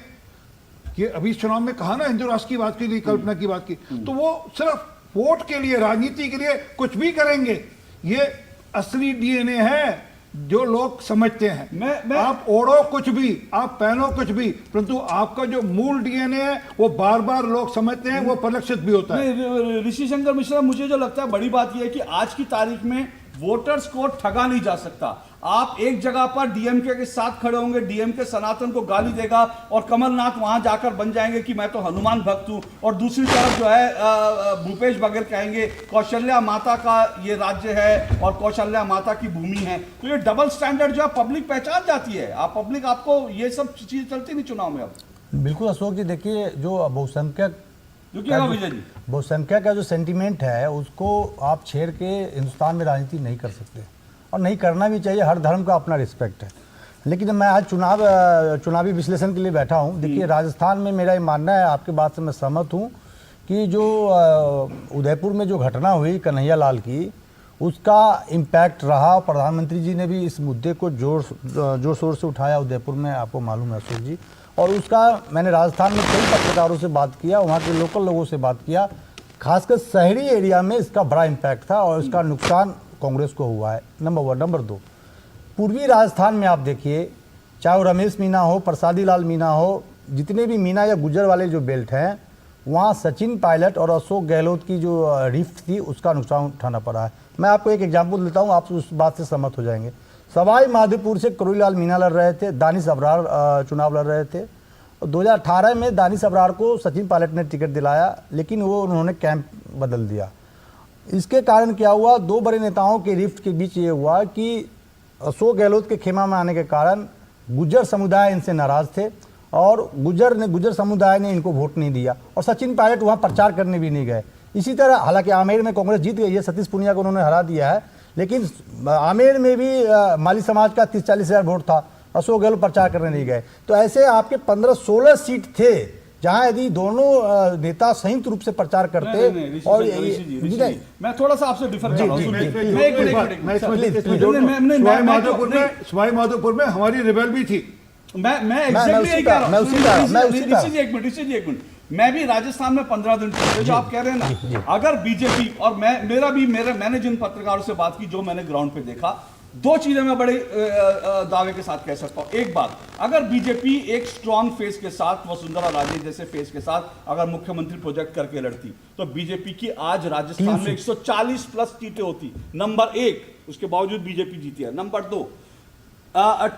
ये अभी इस चुनाव में कहा ना हिंदू राष्ट्र की बात के लिए कल्पना की बात की तो वो सिर्फ वोट के लिए राजनीति के लिए कुछ भी करेंगे ये असली डीएनए है जो लोग समझते हैं आप ओढ़ो कुछ भी आप पहनो कुछ भी परंतु आपका जो मूल डीएनए है वो बार बार लोग समझते हैं वो परिलक्षित भी होता है ऋषि शंकर मिश्रा मुझे जो लगता है बड़ी बात यह है कि आज की तारीख में वोटर्स को ठगा नहीं जा सकता आप एक जगह पर डीएमके के साथ खड़े होंगे डीएमके सनातन को गाली देगा और कमलनाथ वहां जाकर बन जाएंगे कि मैं तो हनुमान भक्त हूं और दूसरी तरफ जो है भूपेश बघेल कहेंगे कौशल्या माता का ये राज्य है और कौशल्या माता की भूमि है तो ये डबल स्टैंडर्ड जो है पब्लिक पहचान जाती है पब्लिक आपको ये सब चीज चलती नहीं चुनाव में अब बिल्कुल अशोक जी देखिए जो बहुसंख्यक विजय जी बहुसंख्यक का जो सेंटीमेंट है उसको आप छेड़ के हिंदुस्तान में राजनीति नहीं कर सकते और नहीं करना भी चाहिए, हर धर्म का अपना रिस्पेक्ट है। लेकिन मैं आज चुनावी विश्लेषण के लिए बैठा हूँ। देखिए राजस्थान में मेरा ये मानना है, आपकी बात से मैं सहमत हूँ कि जो उदयपुर में जो घटना हुई कन्हैया लाल की, उसका इम्पैक्ट रहा। प्रधानमंत्री जी ने भी इस मुद्दे को जोर शोर से उठाया उदयपुर में, आपको मालूम है अशोक जी। और उसका मैंने राजस्थान में कई पत्रकारों से बात किया, वहाँ के लोकल लोगों से बात किया, खासकर शहरी एरिया में इसका बड़ा इम्पैक्ट था और इसका नुकसान कांग्रेस को हुआ है, नंबर 1। नंबर 2, पूर्वी राजस्थान में आप देखिए, चाहे वो रमेश मीना हो, प्रसादी लाल मीना हो, जितने भी मीना या गुजर वाले जो बेल्ट हैं, वहाँ सचिन पायलट और अशोक गहलोत की जो रिफ्ट थी उसका नुकसान उठाना पड़ा है। मैं आपको एक एग्जाम्पल देता हूँ, आप उस बात से सहमत हो जाएंगे। सवाई माधोपुर से करोड़ीलाल मीना लड़ रहे थे, दानिश अबरार चुनाव लड़ रहे थे। 2018 में दानिश अबरार को सचिन पायलट ने टिकट दिलाया, लेकिन वो उन्होंने कैंप बदल दिया। इसके कारण क्या हुआ, दो बड़े नेताओं के रिफ्ट के बीच ये हुआ कि अशोक गहलोत के खेमा में आने के कारण गुज्जर समुदाय इनसे नाराज थे और गुज्जर समुदाय ने इनको वोट नहीं दिया और सचिन पायलट वहाँ प्रचार करने भी नहीं गए। इसी तरह हालांकि आमेर में कांग्रेस जीत गई है, सतीश पूनिया को उन्होंने हरा दिया है, लेकिन आमेर में भी माली समाज का 30-40 हज़ार वोट था, अशोक गहलोत प्रचार करने नहीं गए। तो ऐसे आपके 15-16 सीट थे जहां यदि दोनों नेता संयुक्त रूप से प्रचार करते। और मैं थोड़ा सा आपसे डिफर कर रहा हूं। सवाई माधोपुर में हमारी रिबेल भी थी। मैं एग्जैक्टली यही कह रहा हूं। एक मिनट, मैं भी राजस्थान में 15 दिन पहले, जो आप कह रहे हैं ना, अगर बीजेपी और मैंने जिन पत्रकारों से बात की, जो मैंने ग्राउंड पे देखा, दो चीजें मैं बड़े दावे के साथ कह सकता हूं। एक बात, अगर बीजेपी एक स्ट्रांग फेस के साथ, वसुंधरा राजे जैसे फेस के साथ अगर मुख्यमंत्री प्रोजेक्ट करके लड़ती, तो बीजेपी की आज राजस्थान में 140 प्लस सीटें होती, नंबर 1। उसके बावजूद बीजेपी जीती है। नंबर 2,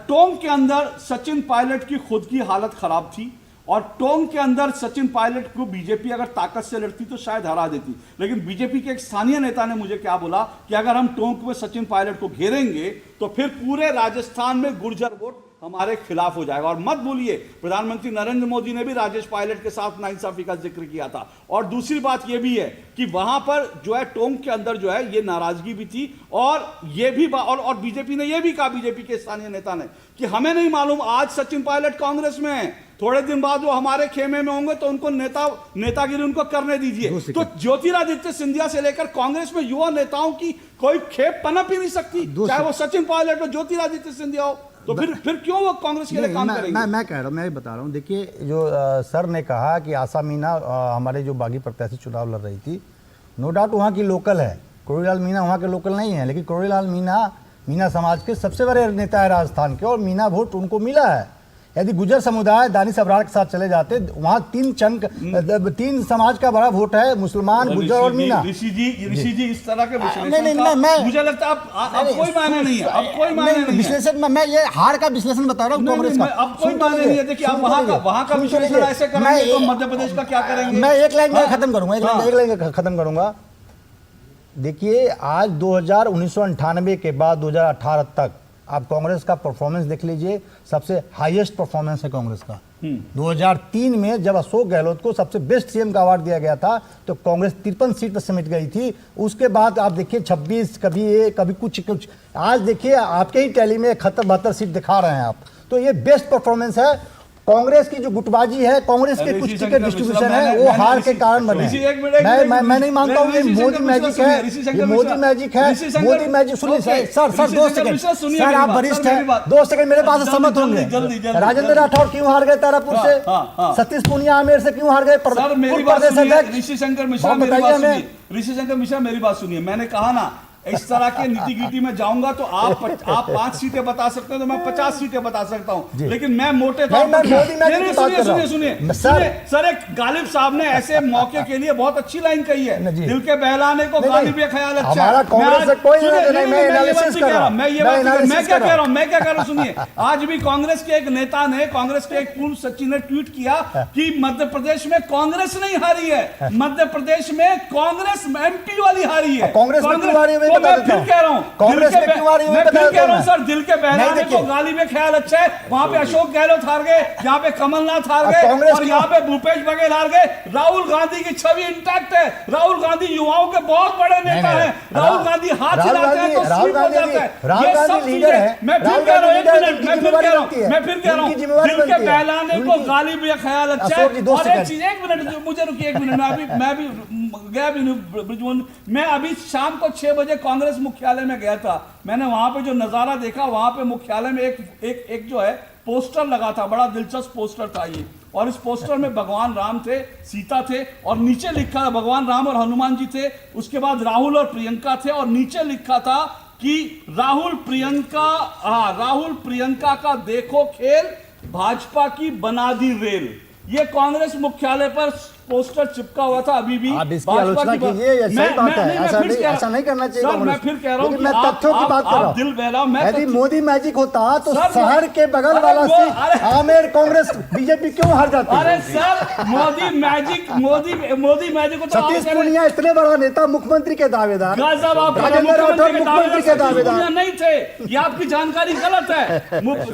टोंक के अंदर सचिन पायलट की खुद की हालत खराब थी और टोंक के अंदर सचिन पायलट को बीजेपी अगर ताकत से लड़ती तो शायद हरा देती। लेकिन बीजेपी के एक स्थानीय नेता ने मुझे क्या बोला कि अगर हम टोंक में सचिन पायलट को घेरेंगे तो फिर पूरे राजस्थान में गुर्जर वोट हमारे खिलाफ हो जाएगा। और मत भूलिए, प्रधानमंत्री नरेंद्र मोदी ने भी राजेश पायलट के साथ नाइंसाफी का जिक्र किया था। और दूसरी बात यह भी है कि वहां पर जो है टोंक के अंदर जो है ये नाराजगी भी थी और ये भी और बीजेपी ने यह भी कहा, बीजेपी के स्थानीय नेता ने, कि हमें नहीं मालूम आज सचिन पायलट कांग्रेस में है, थोड़े दिन बाद वो हमारे खेमे में होंगे तो उनको नेतागिरी उनको करने दीजिए। तो ज्योतिरादित्य सिंधिया से लेकर कांग्रेस में युवा नेताओं की कोई खेप पनप ही नहीं सकती, चाहे वो सचिन पायलट हो, ज्योतिरादित्य सिंधिया हो। तो फिर क्यों वो कांग्रेस के लिए काम करेंगे? मैं कह रहा हूं, मैं बता रहा हूं। देखिए, जो सर ने कहा कि आशा मीना हमारे जो बागी प्रत्याशी चुनाव लड़ रही थी, नो डाउट वहाँ की लोकल है, करोड़ीलाल मीना वहाँ के लोकल नहीं है, लेकिन करोड़ीलाल मीना समाज के सबसे बड़े नेता है राजस्थान के और मीना वोट उनको मिला है। यदि गुजर समुदाय दानिश अबरार के साथ चले जाते, वहाँ 3 समाज का बड़ा वोट है, मुसलमान, गुजर और मीना। ऋषि जी इस तरह के विश्लेषण मुझे लगता है अब कोई मायने नहीं है, अब कोई मायने नहीं है विश्लेषण में। मैं ये हार का विश्लेषण बता रहा हूँ कांग्रेस का, अब कोई मायने नहीं है। देखिए, आप वहाँ का विश्लेषण ऐसे करेंगे तो मध्य प्रदेश का क्या करेंगे? मैं एक लाइन में खत्म करूंगा, देखिए, आज 1998 के बाद 2018 तक आप कांग्रेस का परफॉर्मेंस देख लीजिए, सबसे हाईएस्ट परफॉर्मेंस है कांग्रेस का। 2003 में जब अशोक गहलोत को सबसे बेस्ट सीएम का अवार्ड दिया गया था तो कांग्रेस 53 सीट पर समेट गई थी। उसके बाद आप देखिए 26, कभी कुछ। आज देखिए आपके ही टैली में 71-72 सीट दिखा रहे हैं आप। तो ये बेस्ट परफॉर्मेंस है। कांग्रेस की जो गुटबाजी है, कांग्रेस के कुछ टिकट डिस्ट्रीब्यूशन है, वो हार के कारण बने। मैं नहीं मानता हूँ ये मोदी मैजिक है, मोदी मैजिक। सुनिए सर 2 सेकंड, सर आप वरिष्ठ हैं, 2 सेकंड मेरे पास सहमत होंगे। राजेंद्र राठौर क्यों हार गए तारापुर से? सतीश पूनिया आमेर से क्यों हार गए? ऋषि शंकर मिश्रा मेरी बात सुनिए। मैंने कहा ना, इस तरह के नीति में जाऊंगा तो आप 5 सीटें बता सकते हैं तो मैं 50 सीटें बता सकता हूं, लेकिन मैं मोटे तौर पर सुनिए सर, एक गालिब साहब ने ऐसे मौके के लिए बहुत अच्छी लाइन कही है, दिल के बहलाने को गालिब ये ख्याल अच्छा है। मैं क्या कह रहा हूं सुनिए, आज भी कांग्रेस के एक नेता ने, कांग्रेस के एक पूर्व सचिव ने ट्वीट किया कि मध्य प्रदेश में कांग्रेस नहीं हारी है, मध्य प्रदेश में कांग्रेस MP वाली हारी है। कांग्रेस मैं बता फिर देता कह रहा हूँ, कांग्रेस दिल में के क्यों आ रही है मैं वो बता फिर कह देता रहा हूं हूँ सर, दिल के बहलाने को देखिए। गाली में ख्याल अच्छा है, वहां पे अशोक गहलोत हार गए, यहाँ पे कमलनाथ हार गए, कांग्रेस और यहाँ पे भूपेश बघेल हार गए। राहुल गांधी की छवि इंटैक्ट है। राहुल गांधी युवाओं के बहुत बड़े नेता हैं। राहुल गांधी हाथ हिलाते हैं तो स्वीप हो जाता है। ये सब चीजें मैं फिर कह रहा हूँ, एक मिनट, मैं फिर कह रहा हूँ, दिल के बहलाने को गाली में ख्याल अच्छा है। और एक चीज, एक मिनट मुझे रुकिए, एक मिनट, मैं भी गया भी नहीं ब्रिजमोहन। मैं अभी शाम को 6 बजे कांग्रेस मुख्यालय में गया था। मैंने वहां पे जो नजारा देखा, वहां पे मुख्यालय में एक जो है पोस्टर लगा था, बड़ा दिलचस्प पोस्टर था ये, और इस पोस्टर में भगवान राम थे, सीता थे, और नीचे लिखा था, भगवान राम और हनुमान जी थे, उसके बाद राहुल और प्रियंका थे, और नीचे लिखा था कि राहुल प्रियंका का देखो खेल, भाजपा की बना दी रेल। ये कांग्रेस मुख्यालय पर पोस्टर चिपका हुआ था। अभी भी आप इसकी आलोचना कीजिए, ये सही बात है, ऐसा नहीं करना चाहिए। सर, मैं फिर कह रहा हूं कि मैं तथ्यों की बात कर रहा हूं। दिल बहलाओ, मैं यदि मोदी मैजिक होता तो सर, शहर के बगल वाला सीट आमेर कांग्रेस बीजेपी क्यों हार जाती? अरे सर, मोदी मैजिक होता। सतीश पूनिया इतने बड़ा नेता, मुख्यमंत्री के दावेदार, राजेंद्र राठौर मुख्यमंत्री के दावेदार नहीं थे। ये आपकी जानकारी गलत है।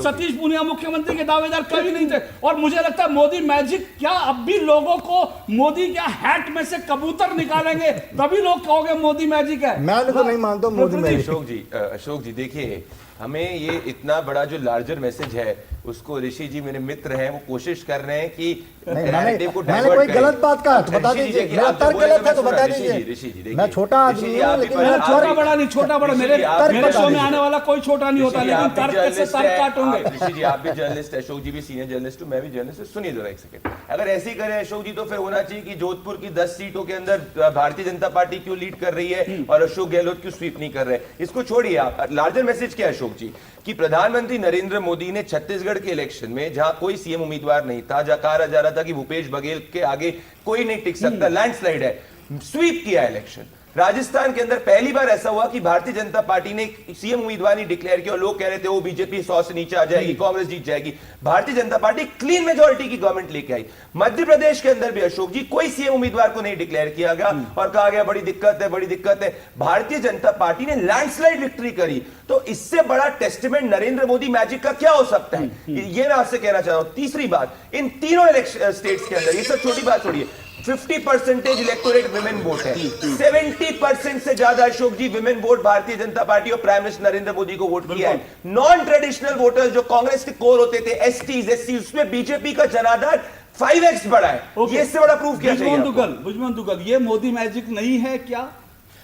सतीश पूनिया मुख्यमंत्री के दावेदार कभी नहीं थे। और मुझे लगता है मोदी मैजिक क्या, अब भी लोगों को मोदी क्या हैट में से कबूतर निकालेंगे तभी लोग कहोगे मोदी मैजिक है। मैं तो नहीं मानता मोदी मैजिक। अशोक जी देखिए, हमें ये इतना बड़ा जो लार्जर मैसेज है उसको ऋषि जी मेरे मित्र हैं, वो कोशिश कर रहे हैं कि मैंने कोई गलत बात कहा तो बता दीजिए, मेरा तर्क गलत है तो बता दीजिए। ऋषि जी मैं छोटा आदमी हूं, लेकिन मेरा छोटा बड़ा नहीं, छोटा बड़ा मेरे शो में आने वाला कोई छोटा नहीं होता, लेकिन तर्क से तर्क काटूंगे। ऋषि जी आप भी जर्नलिस्ट, अशोक जी भी सीनियर जर्नलिस्ट, मैं भी जर्नलिस्ट। सुनिए जरा एक सेकंड, अगर ऐसे ही करें अशोक जी तो फिर होना चाहिए कि जोधपुर की 10 सीटों के अंदर भारतीय जनता पार्टी क्यों लीड कर रही है और अशोक गहलोत क्यों स्वीप नहीं कर रहे। इसको छोड़िए आप, लार्जर मैसेज क्या है अशोक जी, कि प्रधानमंत्री नरेंद्र मोदी ने छत्तीसगढ़ के इलेक्शन में, जहां कोई सीएम उम्मीदवार नहीं था, जहां कहा जा रहा था कि भूपेश बघेल के आगे कोई नहीं टिक सकता, लैंडस्लाइड है, स्वीप किया इलेक्शन। राजस्थान के अंदर पहली बार ऐसा हुआ कि भारतीय जनता पार्टी ने सीएम उम्मीदवार नहीं डिक्लेयर किया और लोग कह रहे थे वो बीजेपी 100 से नीचे आ जाएगी, कांग्रेस जीत जाएगी। Bharatiya Janata party clean majority की गवर्नमेंट लेके आई। मध्य प्रदेश के अंदर भी अशोक जी कोई सीएम उम्मीदवार को नहीं डिक्लेयर किया गया और कहा गया बड़ी दिक्कत है, बड़ी दिक्कत है। भारतीय जनता पार्टी ने लैंडस्लाइड विक्ट्री करी। तो इससे बड़ा टेस्टमेंट नरेंद्र मोदी मैजिक का क्या हो सकता है, ये मैं आपसे कहना चाह रहा हूं। तीसरी बात, इन तीनों स्टेट्स के अंदर, ये सब छोटी बात छोड़िए, 50% इलेक्टोरेट विमेन वोट है, 70% से ज्यादा अशोक जी women vote Bharatiya Janata party और प्राइम मिनिस्टर नरेंद्र मोदी को वोट किया है। नॉन ट्रेडिशनल वोटर्स जो कांग्रेस के कोर होते थे, एसटीज, एससी, उसमें बीजेपी का जनाधार 5x बढ़ा है। ये इससे बड़ा प्रूफ क्या चाहिए? बुजमान दुगल, ये मोदी मैजिक नहीं है क्या?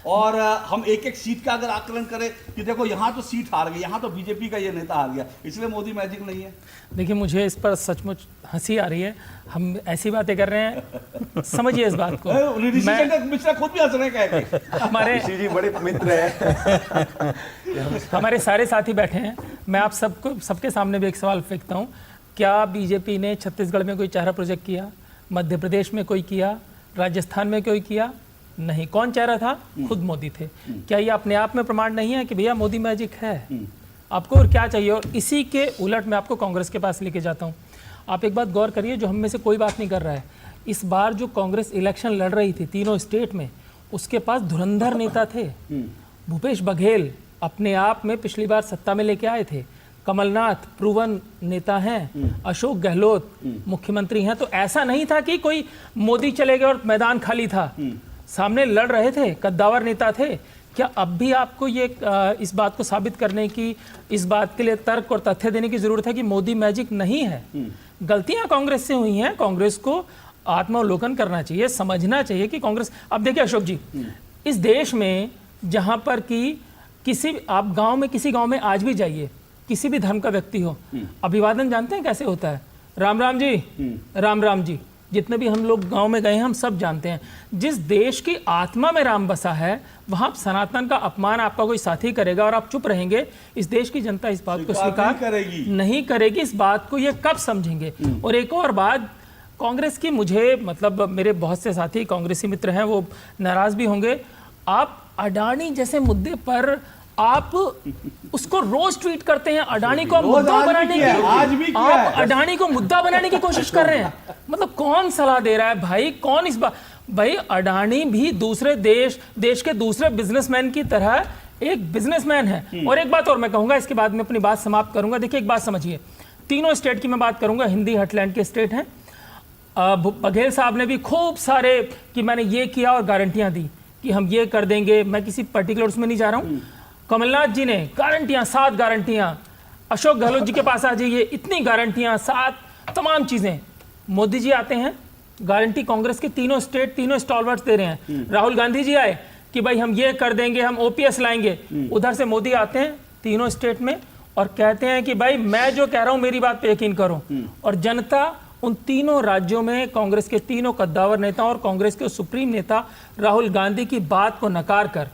और हम एक एक सीट का अगर आकलन करें कि देखो यहाँ तो सीट हार गई, यहाँ तो बीजेपी का ये नेता हार गया, इसलिए मोदी मैजिक नहीं है। देखिए, मुझे इस पर सचमुच हंसी आ रही है। हम ऐसी बातें कर रहे हैं, समझिए इस बात को। मिश्रा खुद भी हंस रहे हैं, हमारे जी बड़े मित्र हैं, हमारे सारे साथी बैठे हैं। मैं आप सबके सामने भी एक सवाल फेंकता हूँ, क्या बीजेपी ने छत्तीसगढ़ में कोई चेहरा प्रोजेक्ट किया? मध्य प्रदेश में कोई किया? राजस्थान में कोई किया? नहीं। कौन चेहरा था? खुद मोदी थे। क्या ये अपने आप में प्रमाण नहीं है कि भैया मोदी मैजिक है? आपको और क्या चाहिए? और इसी के उलट मैं आपको कांग्रेस के पास लेके जाता हूँ। आप एक बात गौर करिए, जो हम में से कोई बात नहीं कर रहा है, इस बार जो कांग्रेस इलेक्शन लड़ रही थी तीनों स्टेट में, उसके पास धुरंधर नेता थे। भूपेश बघेल अपने आप में पिछली बार सत्ता में लेके आए थे, कमलनाथ प्रूवन नेता हैं, अशोक गहलोत मुख्यमंत्री हैं। तो ऐसा नहीं था कि कोई मोदी चले गए और मैदान खाली था, सामने लड़ रहे थे, कद्दावर नेता थे। क्या अब भी आपको ये इस बात को साबित करने की, इस बात के लिए तर्क और तथ्य देने की जरूरत है कि मोदी मैजिक नहीं है? गलतियां कांग्रेस से हुई हैं, कांग्रेस को आत्मावलोकन करना चाहिए, समझना चाहिए कि कांग्रेस। अब देखिए अशोक जी, इस देश में जहां पर कि आप गांव में, किसी गांव में आज भी जाइए, किसी भी धर्म का व्यक्ति हो, अभिवादन जानते हैं कैसे होता है? राम राम जी, राम राम जी। जितने भी हम लोग गांव में गए हैं हम सब जानते हैं। जिस देश की आत्मा में राम बसा है, वहां सनातन का अपमान आपका कोई साथी करेगा और आप चुप रहेंगे, इस देश की जनता इस बात को स्वीकार नहीं करेगी। इस बात को ये कब समझेंगे? और एक और बात, कांग्रेस की, मुझे मतलब मेरे बहुत से साथी कांग्रेसी मित्र हैं, वो नाराज भी होंगे। आप अडानी जैसे मुद्दे पर आप उसको रोज ट्वीट करते हैं, अडानी को मुद्दा बनाने की, आप अडानी को मुद्दा बनाने की कोशिश कर रहे हैं। मतलब कौन सलाह दे रहा है भाई? कौन इस बात? भाई अडानी भी दूसरे देश के दूसरे बिजनेसमैन की तरह एक बिजनेसमैन है। और एक बात और मैं कहूंगा, इसके बाद में अपनी बात समाप्त करूंगा। देखिए, एक बात समझिए, तीनों स्टेट की मैं बात करूंगा, हिंदी हटलैंड के स्टेट हैं। बघेल साहब ने भी खूब सारे कि मैंने ये किया और गारंटियां दी कि हम ये कर देंगे, मैं किसी पर्टिकुलर उसमें नहीं जा रहा हूं। कमलनाथ जी ने गारंटियां, 7 गारंटियां, अशोक गहलोत जी के पास आ जाइए, इतनी गारंटियां, 7 तमाम चीजें। मोदी जी आते हैं, गारंटी कांग्रेस के तीनों स्टेट, तीनों स्टॉलवर्ड्स दे रहे हैं। राहुल गांधी जी आए कि भाई हम ये कर देंगे, हम ओपीएस लाएंगे। उधर से मोदी आते हैं तीनों स्टेट में और कहते हैं कि भाई मैं जो कह रहा हूं मेरी बात पे यकीन करो। और जनता उन तीनों राज्यों में कांग्रेस के तीनों कद्दावर नेता और कांग्रेस के सुप्रीम नेता राहुल गांधी की बात को नकार कर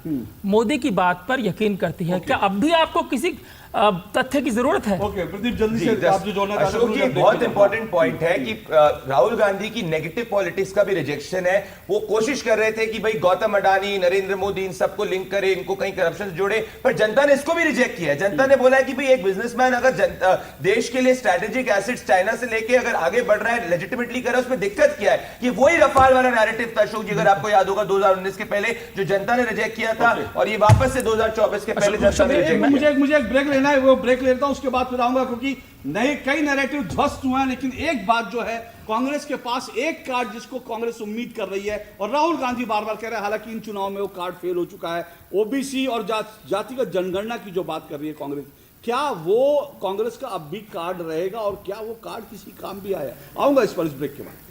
मोदी की बात पर यकीन करती है। क्या अब भी आपको किसी तथ्य की जरूरत है? प्रदीप, जल्दी से आप जो जोड़ना चाहते हैं। अशोक जी, बहुत इंपॉर्टेंट पॉइंट है कि राहुल गांधी की नेगेटिव पॉलिटिक्स का भी रिजेक्शन है। वो कोशिश कर रहे थे कि भाई गौतम अडानी, नरेंद्र मोदी, इन सबको लिंक करे, इनको कहीं करप्शन से जोड़े, पर जनता ने इसको भी रिजेक्ट किया है। जनता ने बोला है कि भाई एक बिजनेसमैन अगर देश के लिए स्ट्रेटेजिक एसेट्स चाइना से लेके अगर आगे बढ़ रहा है, लेजिटिमेटली कर रहा है, उसमें दिक्कत क्या है? कि वही रफाल वाला नैरेटिव था अशोक जी, अगर आपको याद होगा 2019 के पहले जो जनता ने रिजेक्ट किया था, और ये वापस से 2024 के पहले जनता ने रिजेक्ट किया। मुझे एक ब्रेक लेना है, वो ब्रेक लेता हूं, उसके बाद फिर आऊंगा, क्योंकि नए कई नैरेटिव ध्वस्त हुए हैं। लेकिन एक बात जो है, कांग्रेस के पास एक कार्ड जिसको कांग्रेस उम्मीद कर रही है, और राहुल गांधी बार बार कह रहे हैं, हालांकि इन चुनाव में वो कार्ड फेल हो चुका है, ओबीसी और जातिगत जनगणना की जो बात कर रही है कांग्रेस, क्या वो कांग्रेस का अब भी कार्ड रहेगा और क्या वो कार्ड किसी काम भी आया? आऊंगा इस पर, इस ब्रेक के बाद।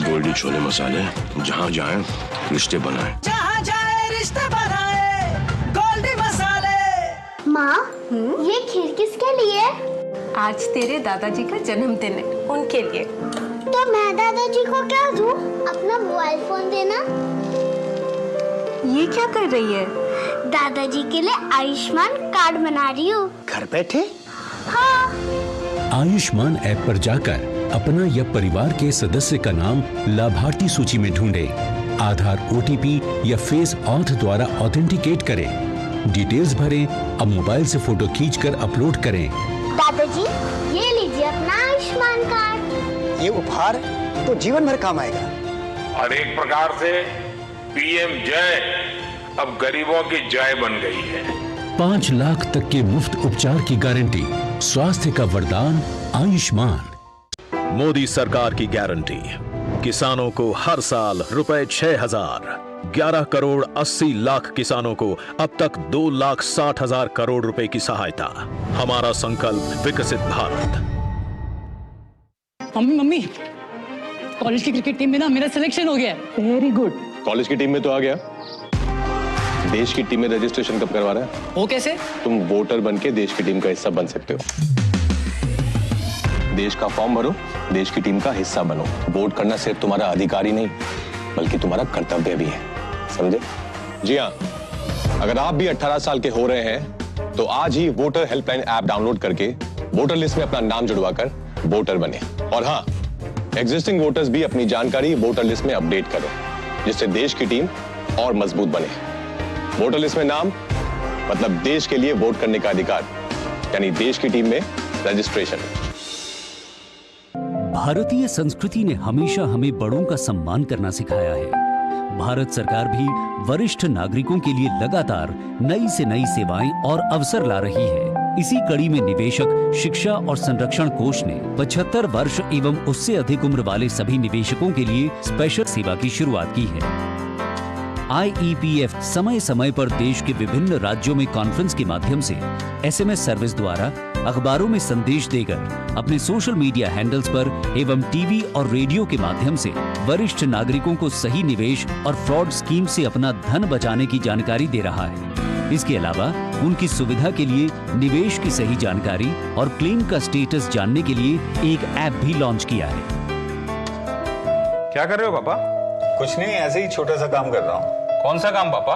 गोल्डी छोले मसाले, जहाँ जाए रिश्ते बनाए, जहाँ जाए रिश्ते बनाए, गोल्डी मसाले। माँ, ये खीर किसके लिए? आज तेरे दादाजी का जन्मदिन है, उनके लिए। तो मैं दादाजी को क्या दूँ? अपना मोबाइल फोन देना। ये क्या कर रही है? दादाजी के लिए आयुष्मान कार्ड बना रही हूँ। घर बैठे? हाँ। आयुष्मान ऐप पर जाकर अपना या परिवार के सदस्य का नाम लाभार्थी सूची में ढूंढें, आधार, ओटीपी या फेस ऑथ द्वारा ऑथेंटिकेट करें, डिटेल्स भरें, अब मोबाइल से फोटो खींचकर अपलोड करें। दादाजी, ये लीजिए अपना आयुष्मान कार्ड। ये उपहार तो जीवन भर काम आएगा। और एक प्रकार से पीएम जय अब गरीबों की जय बन गई है। 5 लाख तक के मुफ्त उपचार की गारंटी, स्वास्थ्य का वरदान आयुष्मान। मोदी सरकार की गारंटी, किसानों को हर साल रुपए 6,000, 11 करोड़ 80 लाख किसानों को अब तक 2,60,000 करोड़ रुपए की सहायता। हमारा संकल्प विकसित भारत। मम्मी, कॉलेज की क्रिकेट टीम में ना मेरा सिलेक्शन हो गया है। Very good. कॉलेज की टीम में तो आ गया, देश की टीम में रजिस्ट्रेशन कब करवा रहा है? वो कैसे? तुम वोटर बन के देश की टीम का हिस्सा बन सकते हो। देश का फॉर्म भरो, देश की टीम का हिस्सा बनो। वोट करना सिर्फ तुम्हारा अधिकार ही नहीं, बल्कि तुम्हारा कर्तव्य भी है, समझे? जी हाँ, अगर आप भी 18 साल के हो रहे हैं तो आज ही वोटर हेल्पलाइन ऐप डाउनलोड करके वोटर लिस्ट में अपना नाम जुड़वाकर वोटर बने। और हाँ, एग्जिस्टिंग वोटर्स भी अपनी जानकारी वोटर लिस्ट में अपडेट करें, जिससे देश की टीम और मजबूत बने। वोटर लिस्ट में नाम मतलब देश के लिए वोट करने का अधिकार, यानी देश की टीम में रजिस्ट्रेशन। भारतीय संस्कृति ने हमेशा हमें बड़ों का सम्मान करना सिखाया है। भारत सरकार भी वरिष्ठ नागरिकों के लिए लगातार नई से नई सेवाएं और अवसर ला रही है। इसी कड़ी में निवेशक शिक्षा और संरक्षण कोष ने 75 वर्ष एवं उससे अधिक उम्र वाले सभी निवेशकों के लिए स्पेशल सेवा की शुरुआत की है। IEPF समय समय पर देश के विभिन्न राज्यों में कॉन्फ्रेंस के माध्यम से SMS सर्विस द्वारा, अखबारों में संदेश देकर, अपने सोशल मीडिया हैंडल्स पर एवं टीवी और रेडियो के माध्यम से वरिष्ठ नागरिकों को सही निवेश और फ्रॉड स्कीम से अपना धन बचाने की जानकारी दे रहा है। इसके अलावा उनकी सुविधा के लिए निवेश की सही जानकारी और क्लेम का स्टेटस जानने के लिए एक ऐप भी लॉन्च किया है। क्या कर रहे हो पापा? कुछ नहीं, ऐसे ही छोटा सा काम कर रहा हूँ। कौन सा काम पापा?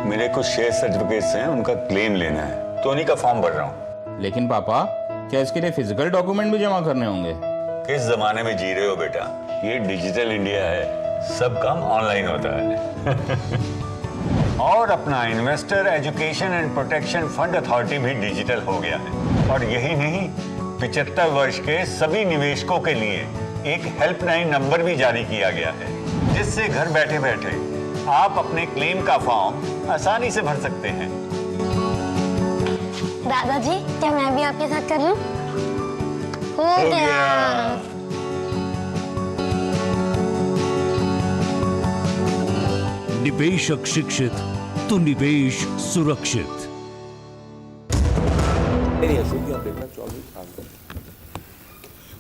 मेरे कुछ शेयर सर्टिफिकेट्स हैं, उनका क्लेम लेना है, तो उन्हीं का फॉर्म भर रहा हूँ। लेकिन पापा, क्या इसके लिए फिजिकल डॉक्यूमेंट भी जमा करने होंगे? किस जमाने में जी रहे हो बेटा? ये डिजिटल इंडिया है, सब काम ऑनलाइन होता है। और अपना investor education and protection fund authority भी डिजिटल हो गया है। और यही नहीं, 75 वर्ष के सभी निवेशकों के लिए एक हेल्पलाइन नंबर भी जारी किया गया है, जिससे घर बैठे बैठे आप अपने क्लेम का फॉर्म आसानी से भर सकते हैं। दादाजी, क्या मैं भी आपके साथ कर लूं? हो गया। निवेशक शिक्षित तो निवेश सुरक्षित।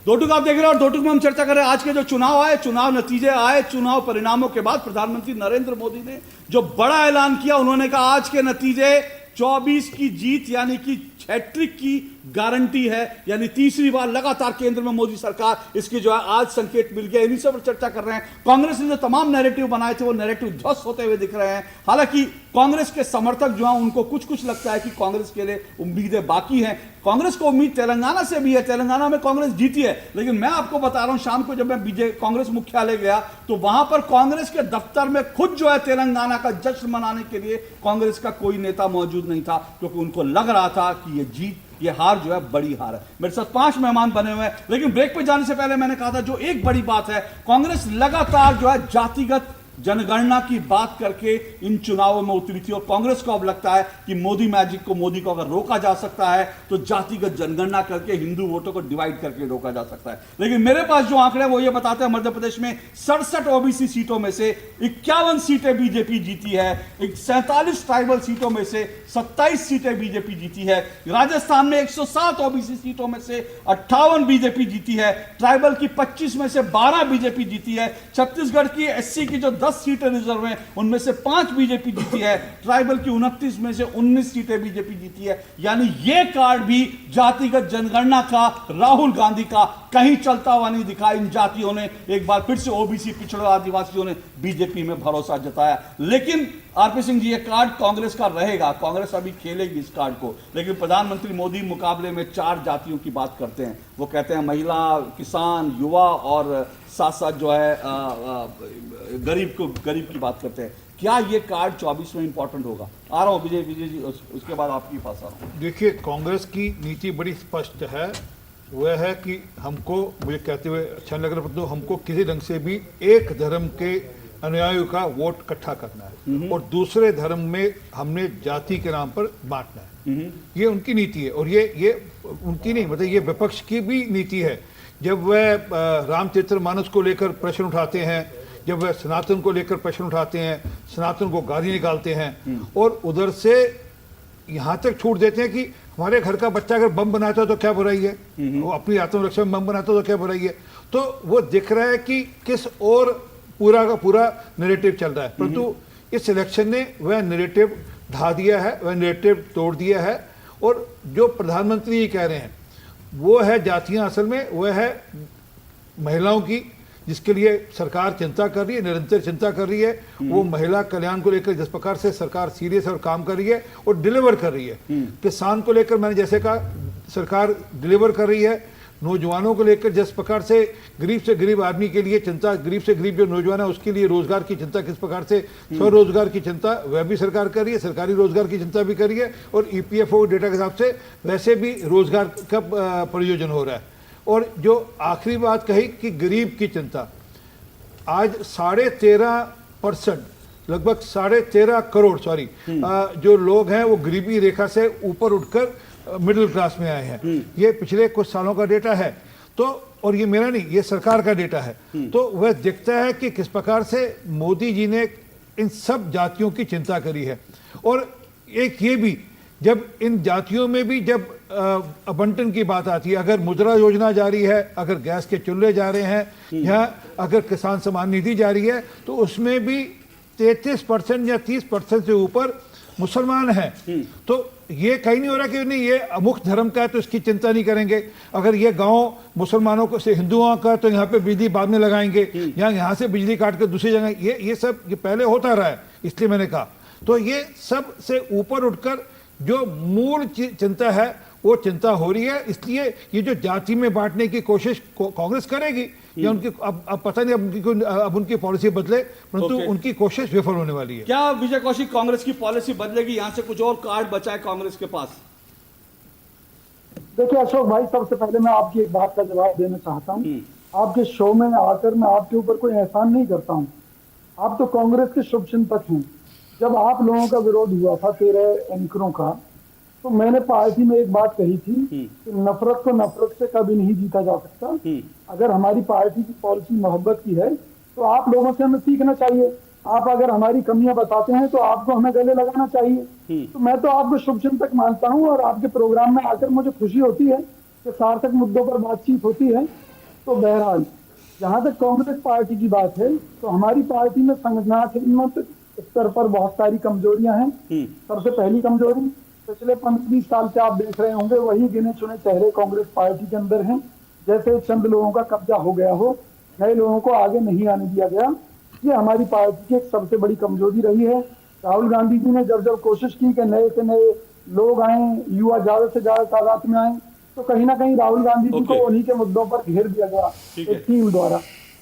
दो टूक आप देख रहे हैं और दो टूक में हम चर्चा कर रहे हैं आज के जो चुनाव आए, चुनाव नतीजे आए, चुनाव परिणामों के बाद प्रधानमंत्री नरेंद्र मोदी ने जो बड़ा ऐलान किया, उन्होंने कहा आज के नतीजे 24 की जीत यानी कि हैट्रिक की गारंटी है, यानी तीसरी बार लगातार केंद्र में मोदी सरकार, इसकी जो है आज संकेत मिल गया। इन्हीं सब पर चर्चा कर रहे हैं। कांग्रेस ने जो तमाम नैरेटिव बनाए थे वो नैरेटिव ध्वस्त होते हुए दिख रहे हैं। हालांकि कांग्रेस के समर्थक जो हैं उनको कुछ कुछ लगता है कि कांग्रेस के लिए उम्मीदें बाकी हैं। कांग्रेस को उम्मीद तेलंगाना से भी है, तेलंगाना में कांग्रेस जीती है, लेकिन मैं आपको बता रहा हूं शाम को जब मैं कांग्रेस मुख्यालय गया तो वहां पर कांग्रेस के दफ्तर में खुद जो है तेलंगाना का जश्न मनाने के लिए कांग्रेस का कोई नेता मौजूद नहीं था, क्योंकि उनको लग रहा था कि ये जीत, ये हार जो है बड़ी हार है। मेरे साथ 5 मेहमान बने हुए हैं, लेकिन ब्रेक पे जाने से पहले मैंने कहा था जो एक बड़ी बात है, कांग्रेस लगातार जो है जातिगत जनगणना की बात करके इन चुनावों में उतरी थी और कांग्रेस को अब लगता है कि मोदी मैजिक को, मोदी को अगर रोका जा सकता है तो जातिगत जनगणना करके हिंदू वोटों को डिवाइड करके रोका जा सकता है। लेकिन मेरे पास जो आंकड़े वो ये बताते हैं मध्य प्रदेश में 67 ओबीसी सीटों में से 51 सीटें बीजेपी जीती है, 47 ट्राइबल सीटों में से 27 सीटें बीजेपी जीती है, राजस्थान में 107 ओबीसी सीटों में से 58 बीजेपी जीती है, ट्राइबल की 25 में से 12 बीजेपी जीती है, छत्तीसगढ़ की एससी की जो 10 सीटें रिजर्व हैं उनमें से 5 बीजेपी जीती है, ट्राइबल की 29 में से 19 सीटें बीजेपी जीती है। यानी ये कार्ड भी जातिगत जनगणना का, राहुल गांधी का कहीं चलता हुआ नहीं दिखा। इन जातियों ने एक बार फिर से ओबीसी, पिछड़े आदिवासियों ने बीजेपी में भरोसा जताया। लेकिन आरपी सिंह जी, ये कार्ड कांग्रेस का रहेगा, कांग्रेस अभी खेलेगी इस कार्ड को, लेकिन प्रधानमंत्री मोदी मुकाबले में 4 जातियों की बात करते हैं। वो कहते हैं महिला, किसान, युवा और साथ साथ जो है गरीब की बात करते हैं। क्या ये कार्ड 24 में इंपॉर्टेंट होगा? आ रहा हूं विजय जी, उसके बाद आपके पास आ रहा हूं। देखिए, कांग्रेस की नीति बड़ी स्पष्ट है, वह है कि हमको, मुझे कहते हुए अच्छा लग रहा है, हमको किसी ढंग से भी एक धर्म के अनुयायियों का वोट इकट्ठा करना है और दूसरे धर्म में हमने जाति के नाम पर बांटना है। ये उनकी नीति है और ये उनकी नहीं, मतलब ये विपक्ष की भी नीति है। जब वह रामचरितमानस को लेकर प्रश्न उठाते हैं, जब वह सनातन को लेकर प्रश्न उठाते हैं, सनातन को गाली निकालते हैं और उधर से यहाँ तक छूट देते हैं कि हमारे घर का बच्चा अगर बम बनाता है तो क्या बुराई है, वो अपनी आत्मरक्षा में बम बनाता है तो क्या बुराई है। तो वो दिख रहा है कि किस और पूरा का पूरा नैरेटिव चल रहा है, परंतु इस इलेक्शन ने वह नैरेटिव ढा दिया है, वह नैरेटिव तोड़ दिया है। और जो प्रधानमंत्री ये कह रहे हैं वो है जातियां, असल में वह है महिलाओं की, जिसके लिए सरकार चिंता कर रही है, निरंतर चिंता कर रही है। वो महिला कल्याण को लेकर जिस प्रकार से सरकार सीरियस और काम कर रही है और डिलीवर कर रही है। किसान को लेकर मैंने जैसे कहा, सरकार डिलीवर कर रही है। नौजवानों को लेकर जिस प्रकार से गरीब आदमी के लिए चिंता, गरीब से गरीब जो नौजवान है उसके लिए रोजगार की चिंता, किस प्रकार से स्वरोजगार की चिंता वह भी सरकार कर रही है, सरकारी रोजगार की चिंता भी कर रही है और ईपीएफओ डेटा के हिसाब से वैसे भी रोजगार का प्रयोजन हो रहा है। और जो आखिरी बात कही कि गरीब की चिंता, आज 13.5%, लगभग 13.5 करोड़ जो लोग हैं वो गरीबी रेखा से ऊपर उठकर मिडिल क्लास में आए हैं। ये पिछले कुछ सालों का डेटा है। तो और ये मेरा नहीं, ये सरकार का डेटा है। तो वह दिखता है कि किस प्रकार से मोदी जी ने इन सब जातियों की चिंता करी है। और एक ये भी, जब इन जातियों में भी जब आवंटन की बात आती है, अगर मुद्रा योजना जारी है, अगर गैस के चूल्हे जा रहे हैं या अगर किसान सम्मान निधि जारी है, तो उसमें भी 33% या 30% से ऊपर मुसलमान हैं। तो ये कहीं नहीं हो रहा कि नहीं ये अमुक धर्म का है तो इसकी चिंता नहीं करेंगे, अगर ये गांव मुसलमानों को से हिंदुओं का तो यहाँ पे बिजली बाद में लगाएंगे, यहाँ से बिजली काट कर दूसरी जगह, ये सब ये पहले होता रहा है, इसलिए मैंने कहा। तो ये सब से ऊपर उठकर जो मूल चिंता है वो चिंता हो रही है। इसलिए ये जो जाति में बांटने की कोशिश कांग्रेस करेगी या उनकी अब पता नहीं, अब उनकी पॉलिसी बदले, परंतु उनकी कोशिश विफल होने वाली है। क्या विजय कौशिक कांग्रेस की पॉलिसी बदलेगी? यहां से कुछ और कार्ड बचा है कांग्रेस के पास? देखिए अशोक भाई, सबसे पहले मैं आपकी एक बात का जवाब देना चाहता हूँ। आपके शो में आकर मैं आपके ऊपर कोई एहसान नहीं करता हूँ। आप तो कांग्रेस के शुभचिंतक हैं। जब आप लोगों का विरोध हुआ था 13 एंकरों का, तो मैंने पार्टी में एक बात कही थी कि नफरत को नफरत से कभी नहीं जीता जा सकता। अगर हमारी पार्टी की पॉलिसी मोहब्बत की है तो आप लोगों से हमें सीखना चाहिए। आप अगर हमारी कमियां बताते हैं तो आपको हमें गले लगाना चाहिए। तो मैं तो आपको शुभचिंतक मानता हूं और आपके प्रोग्राम में आकर मुझे खुशी होती है कि सार्थक मुद्दों पर बातचीत होती है। तो बहरहाल जहां तक कांग्रेस पार्टी की बात है तो हमारी पार्टी में संगठनात्मक स्तर पर बहुत सारी कमजोरियां हैं। सबसे पहली कमजोरी पिछले 15-20 साल से आप देख रहे होंगे वही गिने चुने चेहरे कांग्रेस पार्टी के अंदर हैं। जैसे चंद लोगों का कब्जा हो गया हो, नए लोगों को आगे नहीं आने दिया गया। ये हमारी पार्टी की एक सबसे बड़ी कमजोरी रही है। राहुल गांधी जी ने जब जब कोशिश की कि नए से नए लोग आए, युवा ज्यादा से ज्यादा तादाद में आए, तो कहीं ना कहीं राहुल गांधी जी को उन्हीं के मुद्दों पर घेर दिया गया एक टीम द्वारा।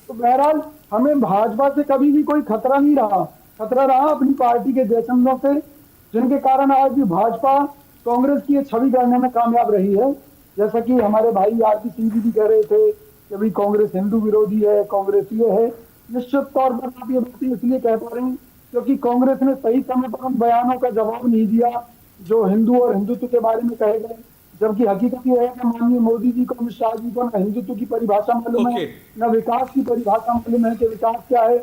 तो बहरहाल हमें भाजपा से कभी भी कोई खतरा नहीं रहा। खतरा रहा अपनी पार्टी के जयचंदों से, जिनके कारण आज भी भाजपा कांग्रेस की छवि करने में कामयाब रही है। जैसा कि हमारे भाई आरपी सिंह जी भी कह रहे थे कि भाई कांग्रेस हिंदू विरोधी है, कांग्रेस ये है। निश्चित तौर पर आप ये बातें इसलिए कह पा रहे हैं क्योंकि कांग्रेस ने सही समय पर उन बयानों का जवाब नहीं दिया जो हिंदू और हिंदुत्व के बारे में कहे गए। जबकि हकीकत यह है कि माननीय मोदी जी को, अमित शाह जी को न हिंदुत्व की परिभाषा मालूम है, न विकास की परिभाषा मालूम है कि विकास क्या है।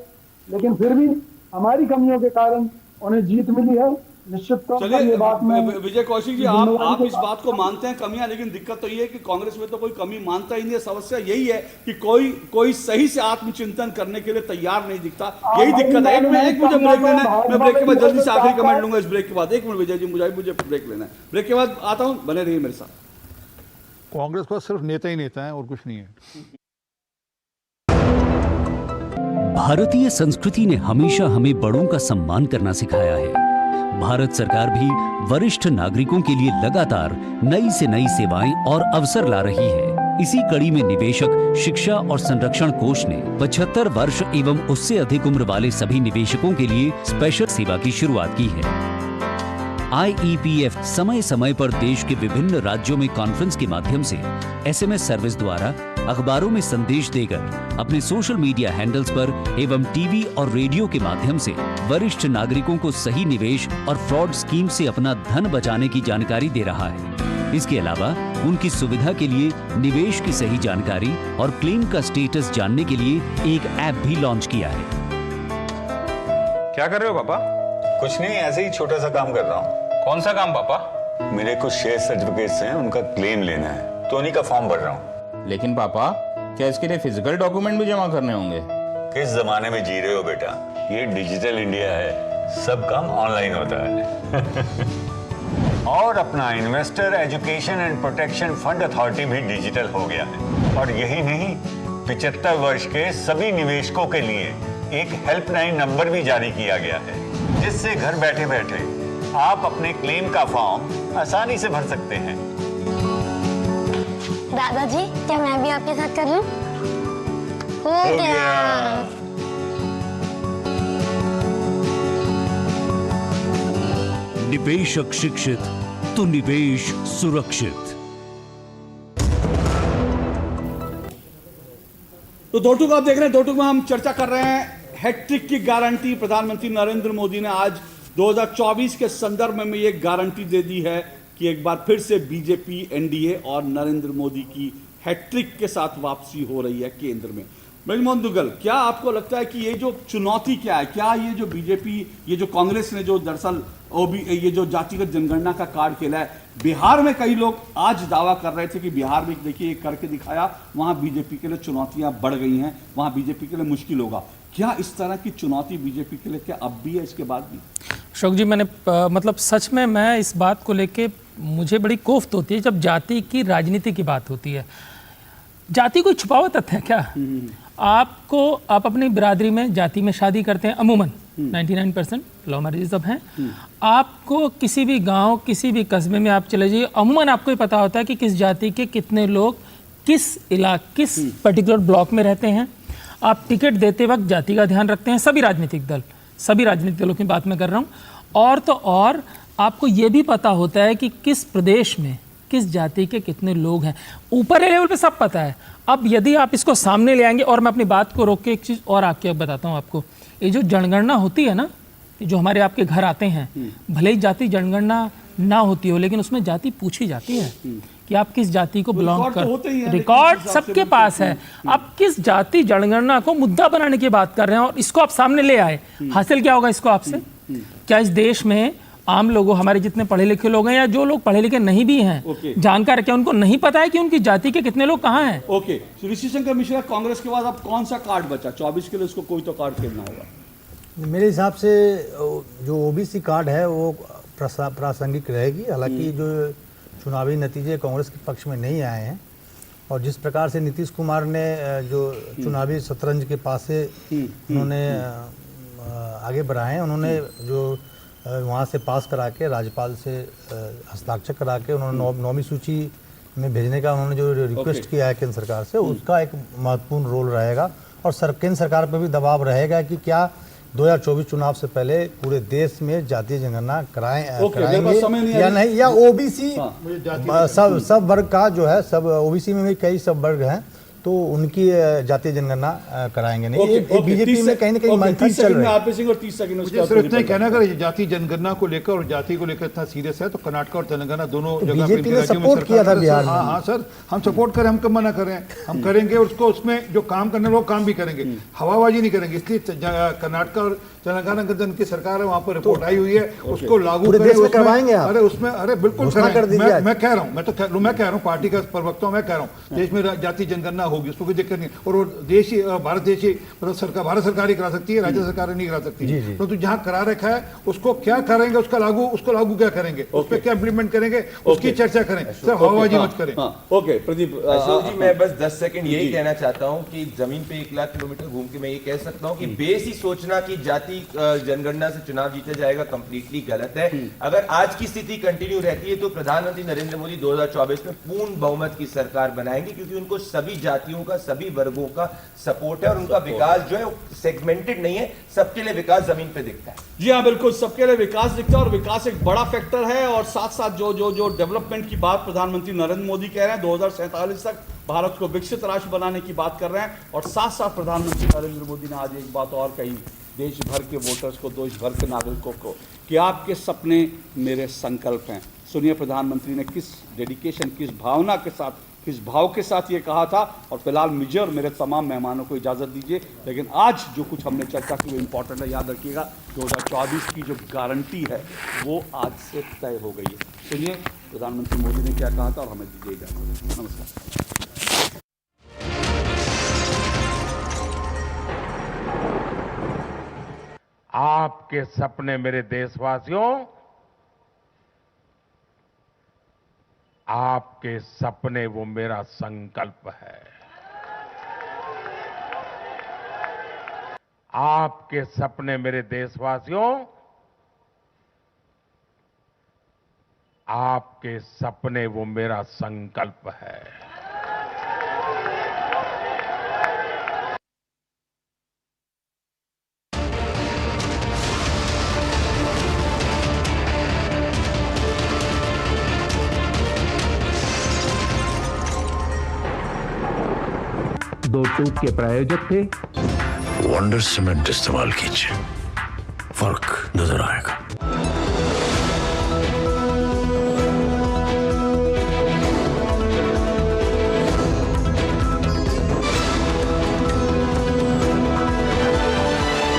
लेकिन फिर भी हमारी कमियों के कारण उन्हें जीत मिली है। निश्चित तौर पर ये बात में विजय कौशिक जी, आप इस बात को मानते हैं कमियां, लेकिन दिक्कत तो ये है कि कांग्रेस में तो कोई कमी मानता ही नहीं है। समस्या यही है कि कोई सही से आत्मचिंतन करने के लिए तैयार नहीं दिखता। यही दिक्कत है। एक मुझे ब्रेक लेना है, मैं ब्रेक के बाद जल्दी से आखिरी कमेंट लूंगा इस ब्रेक के बाद। एक मिनट विजय जी, मुझे ब्रेक लेना है, ब्रेक के बाद आता हूं, बने रहिए मेरे साथ। कांग्रेस को सिर्फ नेता ही नेता है और कुछ नहीं है। भारतीय संस्कृति ने हमेशा हमें बड़ों का सम्मान करना सिखाया है। भारत सरकार भी वरिष्ठ नागरिकों के लिए लगातार नई से नई सेवाएं और अवसर ला रही है। इसी कड़ी में निवेशक शिक्षा और संरक्षण कोष ने 75 वर्ष एवं उससे अधिक उम्र वाले सभी निवेशकों के लिए स्पेशल सेवा की शुरुआत की है। IEPF समय समय पर देश के विभिन्न राज्यों में कॉन्फ्रेंस के माध्यम से SMS सर्विस द्वारा, अखबारों में संदेश देकर, अपने सोशल मीडिया हैंडल्स पर एवं टीवी और रेडियो के माध्यम से वरिष्ठ नागरिकों को सही निवेश और फ्रॉड स्कीम से अपना धन बचाने की जानकारी दे रहा है। इसके अलावा उनकी सुविधा के लिए निवेश की सही जानकारी और क्लेम का स्टेटस जानने के लिए एक ऐप भी लॉन्च किया है। क्या कर रहे हो पापा? कुछ नहीं, ऐसे ही छोटा सा काम कर रहा हूँ। कौन सा काम पापा? मेरे कुछ शेयर सर्टिफिकेट्स हैं, उनका क्लेम लेना है, तो उन्हीं का फॉर्म भर रहा हूँ। लेकिन पापा, क्या इसके लिए फिजिकल डॉक्यूमेंट भी जमा करने होंगे? किस जमाने में जी रहे हो बेटा? ये डिजिटल इंडिया है, सब काम ऑनलाइन होता है। और अपना investor education and protection fund authority भी डिजिटल हो गया है। और यही नहीं, 75 वर्ष के सभी निवेशकों के लिए एक हेल्पलाइन नंबर भी जारी किया गया है, जिससे घर बैठे बैठे आप अपने क्लेम का फॉर्म आसानी से भर सकते हैं। दादाजी, क्या मैं भी आपके साथ कर लूं? हो गया। निवेशक शिक्षित तो निवेश सुरक्षित। तो दो टूक आप देख रहे हैं, दो टूक में हम चर्चा कर रहे हैं हैट्रिक की गारंटी। प्रधानमंत्री नरेंद्र मोदी ने आज 2024 के संदर्भ में ये गारंटी दे दी है कि एक बार फिर से बीजेपी, एनडीए और नरेंद्र मोदी की हैट्रिक के साथ वापसी हो रही है केंद्र में। ब्रजमोहन दुग्गल, क्या आपको लगता है कि ये जो चुनौती क्या है, क्या ये जो बीजेपी, ये जो कांग्रेस ने जो दरअसल ये जो जातिगत जनगणना का कार्ड खेला है, बिहार में कई लोग आज दावा कर रहे थे कि बिहार में देखिए एक करके दिखाया, वहां बीजेपी के लिए चुनौतियां बढ़ गई हैं, वहां बीजेपी के लिए मुश्किल होगा। क्या इस तरह की चुनौती बीजेपी के लिए क्या अब भी है, इसके बाद भी? अशोक जी, मैंने मतलब सच में मैं इस बात को लेके मुझे बड़ी कोफ्त होती है जब जाति की राजनीति की बात होती है। जाति कोई छुपा हुआ तथ्य है क्या? आप अपनी बिरादरी में जाति में शादी करते हैं, अमूमन 99% लव मैरिजेस अब हैं। आपको किसी भी गांव, किसी भी कस्बे में आप चले जाइए, अमूमन आपको ये पता होता है कि किस जाति के कितने लोग किस पर्टिकुलर ब्लॉक में रहते हैं। आप टिकट देते वक्त जाति का ध्यान रखते हैं, सभी राजनीतिक दलों की बात मैं कर रहा हूँ। और तो और आपको ये भी पता होता है कि किस प्रदेश में किस जाति के कितने लोग हैं, ऊपर लेवल पे सब पता है। अब यदि आप इसको सामने ले आएंगे, और मैं अपनी बात को रोक के एक चीज़ और आके बताता हूँ आपको, ये जो जनगणना होती है ना, जो हमारे आपके घर आते हैं, भले ही जाति जनगणना ना होती हो, लेकिन उसमें जाति पूछी जाती है कि आप किस जाति को बिलोंग कर, रिकॉर्ड सबके पास है। आप किस जाति जनगणना को मुद्दा बनाने की बात कर रहे हैं और इसको आप सामने ले आए, हासिल क्या होगा इसको आपसे? क्या इस देश में आम लोगों, हमारे जितने पढ़े लिखे लोग हैं या जो लोग पढ़े लिखे नहीं भी हैं, जानकार, क्या उनको नहीं पता है कि उनकी जाति के कितने लोग कहाँ हैं? ओके, ऋषि शंकर मिश्रा, कांग्रेस के बाद अब कौन सा कार्ड बचा? 24 के लिए उसको कोई तो कार्ड खेलना होगा। मेरे हिसाब से जो ओबीसी कार्ड है वो प्रासंगिक रहेगी। हालांकि जो चुनावी नतीजे कांग्रेस के पक्ष में नहीं आए हैं, और जिस प्रकार से नीतीश कुमार ने जो चुनावी शतरंज के पास से उन्होंने आगे बढ़ाए हैं, उन्होंने जो वहाँ से पास करा के राज्यपाल से हस्ताक्षर करा के उन्होंने नौवीं सूची में भेजने का उन्होंने जो रिक्वेस्ट किया है केंद्र सरकार से, उसका एक महत्वपूर्ण रोल रहेगा। और केंद्र सरकार पर भी दबाव रहेगा कि क्या 2024 चुनाव से पहले पूरे देश में जातीय जनगणना कराएंगे या नहीं, या ओबीसी सब वर्ग का जो है, सब ओबीसी में भी कई सब वर्ग हैं, तो उनकी जातीय जनगणना कराएंगे नहीं। बीजेपी में कहीं ना कहीं मंथन चल रहा है। मुझे सिर्फ इतना कहना, अगर जाति जनगणना को लेकर और जाति को लेकर इतना सीरियस है तो कर्नाटक और तेलंगाना दोनों जगह पे बीजेपी ने सपोर्ट किया था बिहार में। हाँ सर, हम सपोर्ट करें, हम कब मना करें, हम करेंगे, उसको उसमें जो काम करने वो काम भी करेंगे, हवाबाजी नहीं करेंगे। इसलिए कर्नाटक और तेलंगाना की सरकार है, वहाँ पर रिपोर्ट आई हुई है, उसको लागू करवाएंगे। अरे उसमें, अरे बिल्कुल मैं कह रहा हूँ, मैं कह रहा हूँ पार्टी का प्रवक्ता, मैं कह रहा हूँ देश में जाति जनगणना होगी, उसको कोई दिक्कत नहीं। और वो देशी भारत देशी मतलब सरकार, भारत सरकार ही करा सकती है, राज्य सरकार नहीं करा सकती। परंतु जहाँ करा रखा है उसको क्या करेंगे, उसको लागू क्या करेंगे, उस पर क्या इंप्लीमेंट करेंगे, उसकी चर्चा करें। सर हवाबाजी मत करें। ओके प्रदीप जी, मैं बस 10 सेकंड यही कहना चाहता हूँ कि जमीन पे 1 लाख किलोमीटर घूम के मैं ये कह सकता हूँ कि बेस ही सोचना कि जाति जनगणना से चुनाव जीता जाएगा कंप्लीटली गलत है। अगर आज की स्थिति कंटिन्यू रहती है तो प्रधानमंत्री नरेंद्र मोदी 2024 में पूर्ण बहुमत की सरकार बनाएंगे, क्योंकि उनको सभी जातियों का, सभी वर्गों का सपोर्ट है और उनका विकास जो है सेगमेंटेड नहीं है, सबके लिए विकास जमीन पे दिखता है। जी हाँ, बिल्कुल सबके लिए विकास दिखता है और विकास एक बड़ा फैक्टर है। और साथ साथ जो डेवलपमेंट की बात प्रधानमंत्री नरेंद्र मोदी कह रहे हैं, 2047 तक भारत को विकसित राष्ट्र बनाने की बात कर रहे हैं। और साथ साथ प्रधानमंत्री नरेंद्र मोदी ने आज एक बात और कही देश भर के वोटर्स को, देश भर के नागरिकों को, कि आपके सपने मेरे संकल्प हैं। सुनिए प्रधानमंत्री ने किस डेडिकेशन, किस भावना के साथ, किस भाव के साथ ये कहा था। और फिलहाल मुझे और मेरे तमाम मेहमानों को इजाज़त दीजिए, लेकिन आज जो कुछ हमने चर्चा की वो इम्पोर्टेंट है। याद रखिएगा 2024 की जो गारंटी है वो आज से तय हो गई है। सुनिए प्रधानमंत्री मोदी ने क्या कहा था और हमें दीजिए इजाज़त। नमस्कार। आपके सपने मेरे देशवासियों, आपके सपने वो मेरा संकल्प है। आपके सपने मेरे देशवासियों, आपके सपने वो मेरा संकल्प है। दो टूक के प्रायोजक थे वंडर सीमेंट इस्तेमाल कीजिए, फर्क नजर आएगा।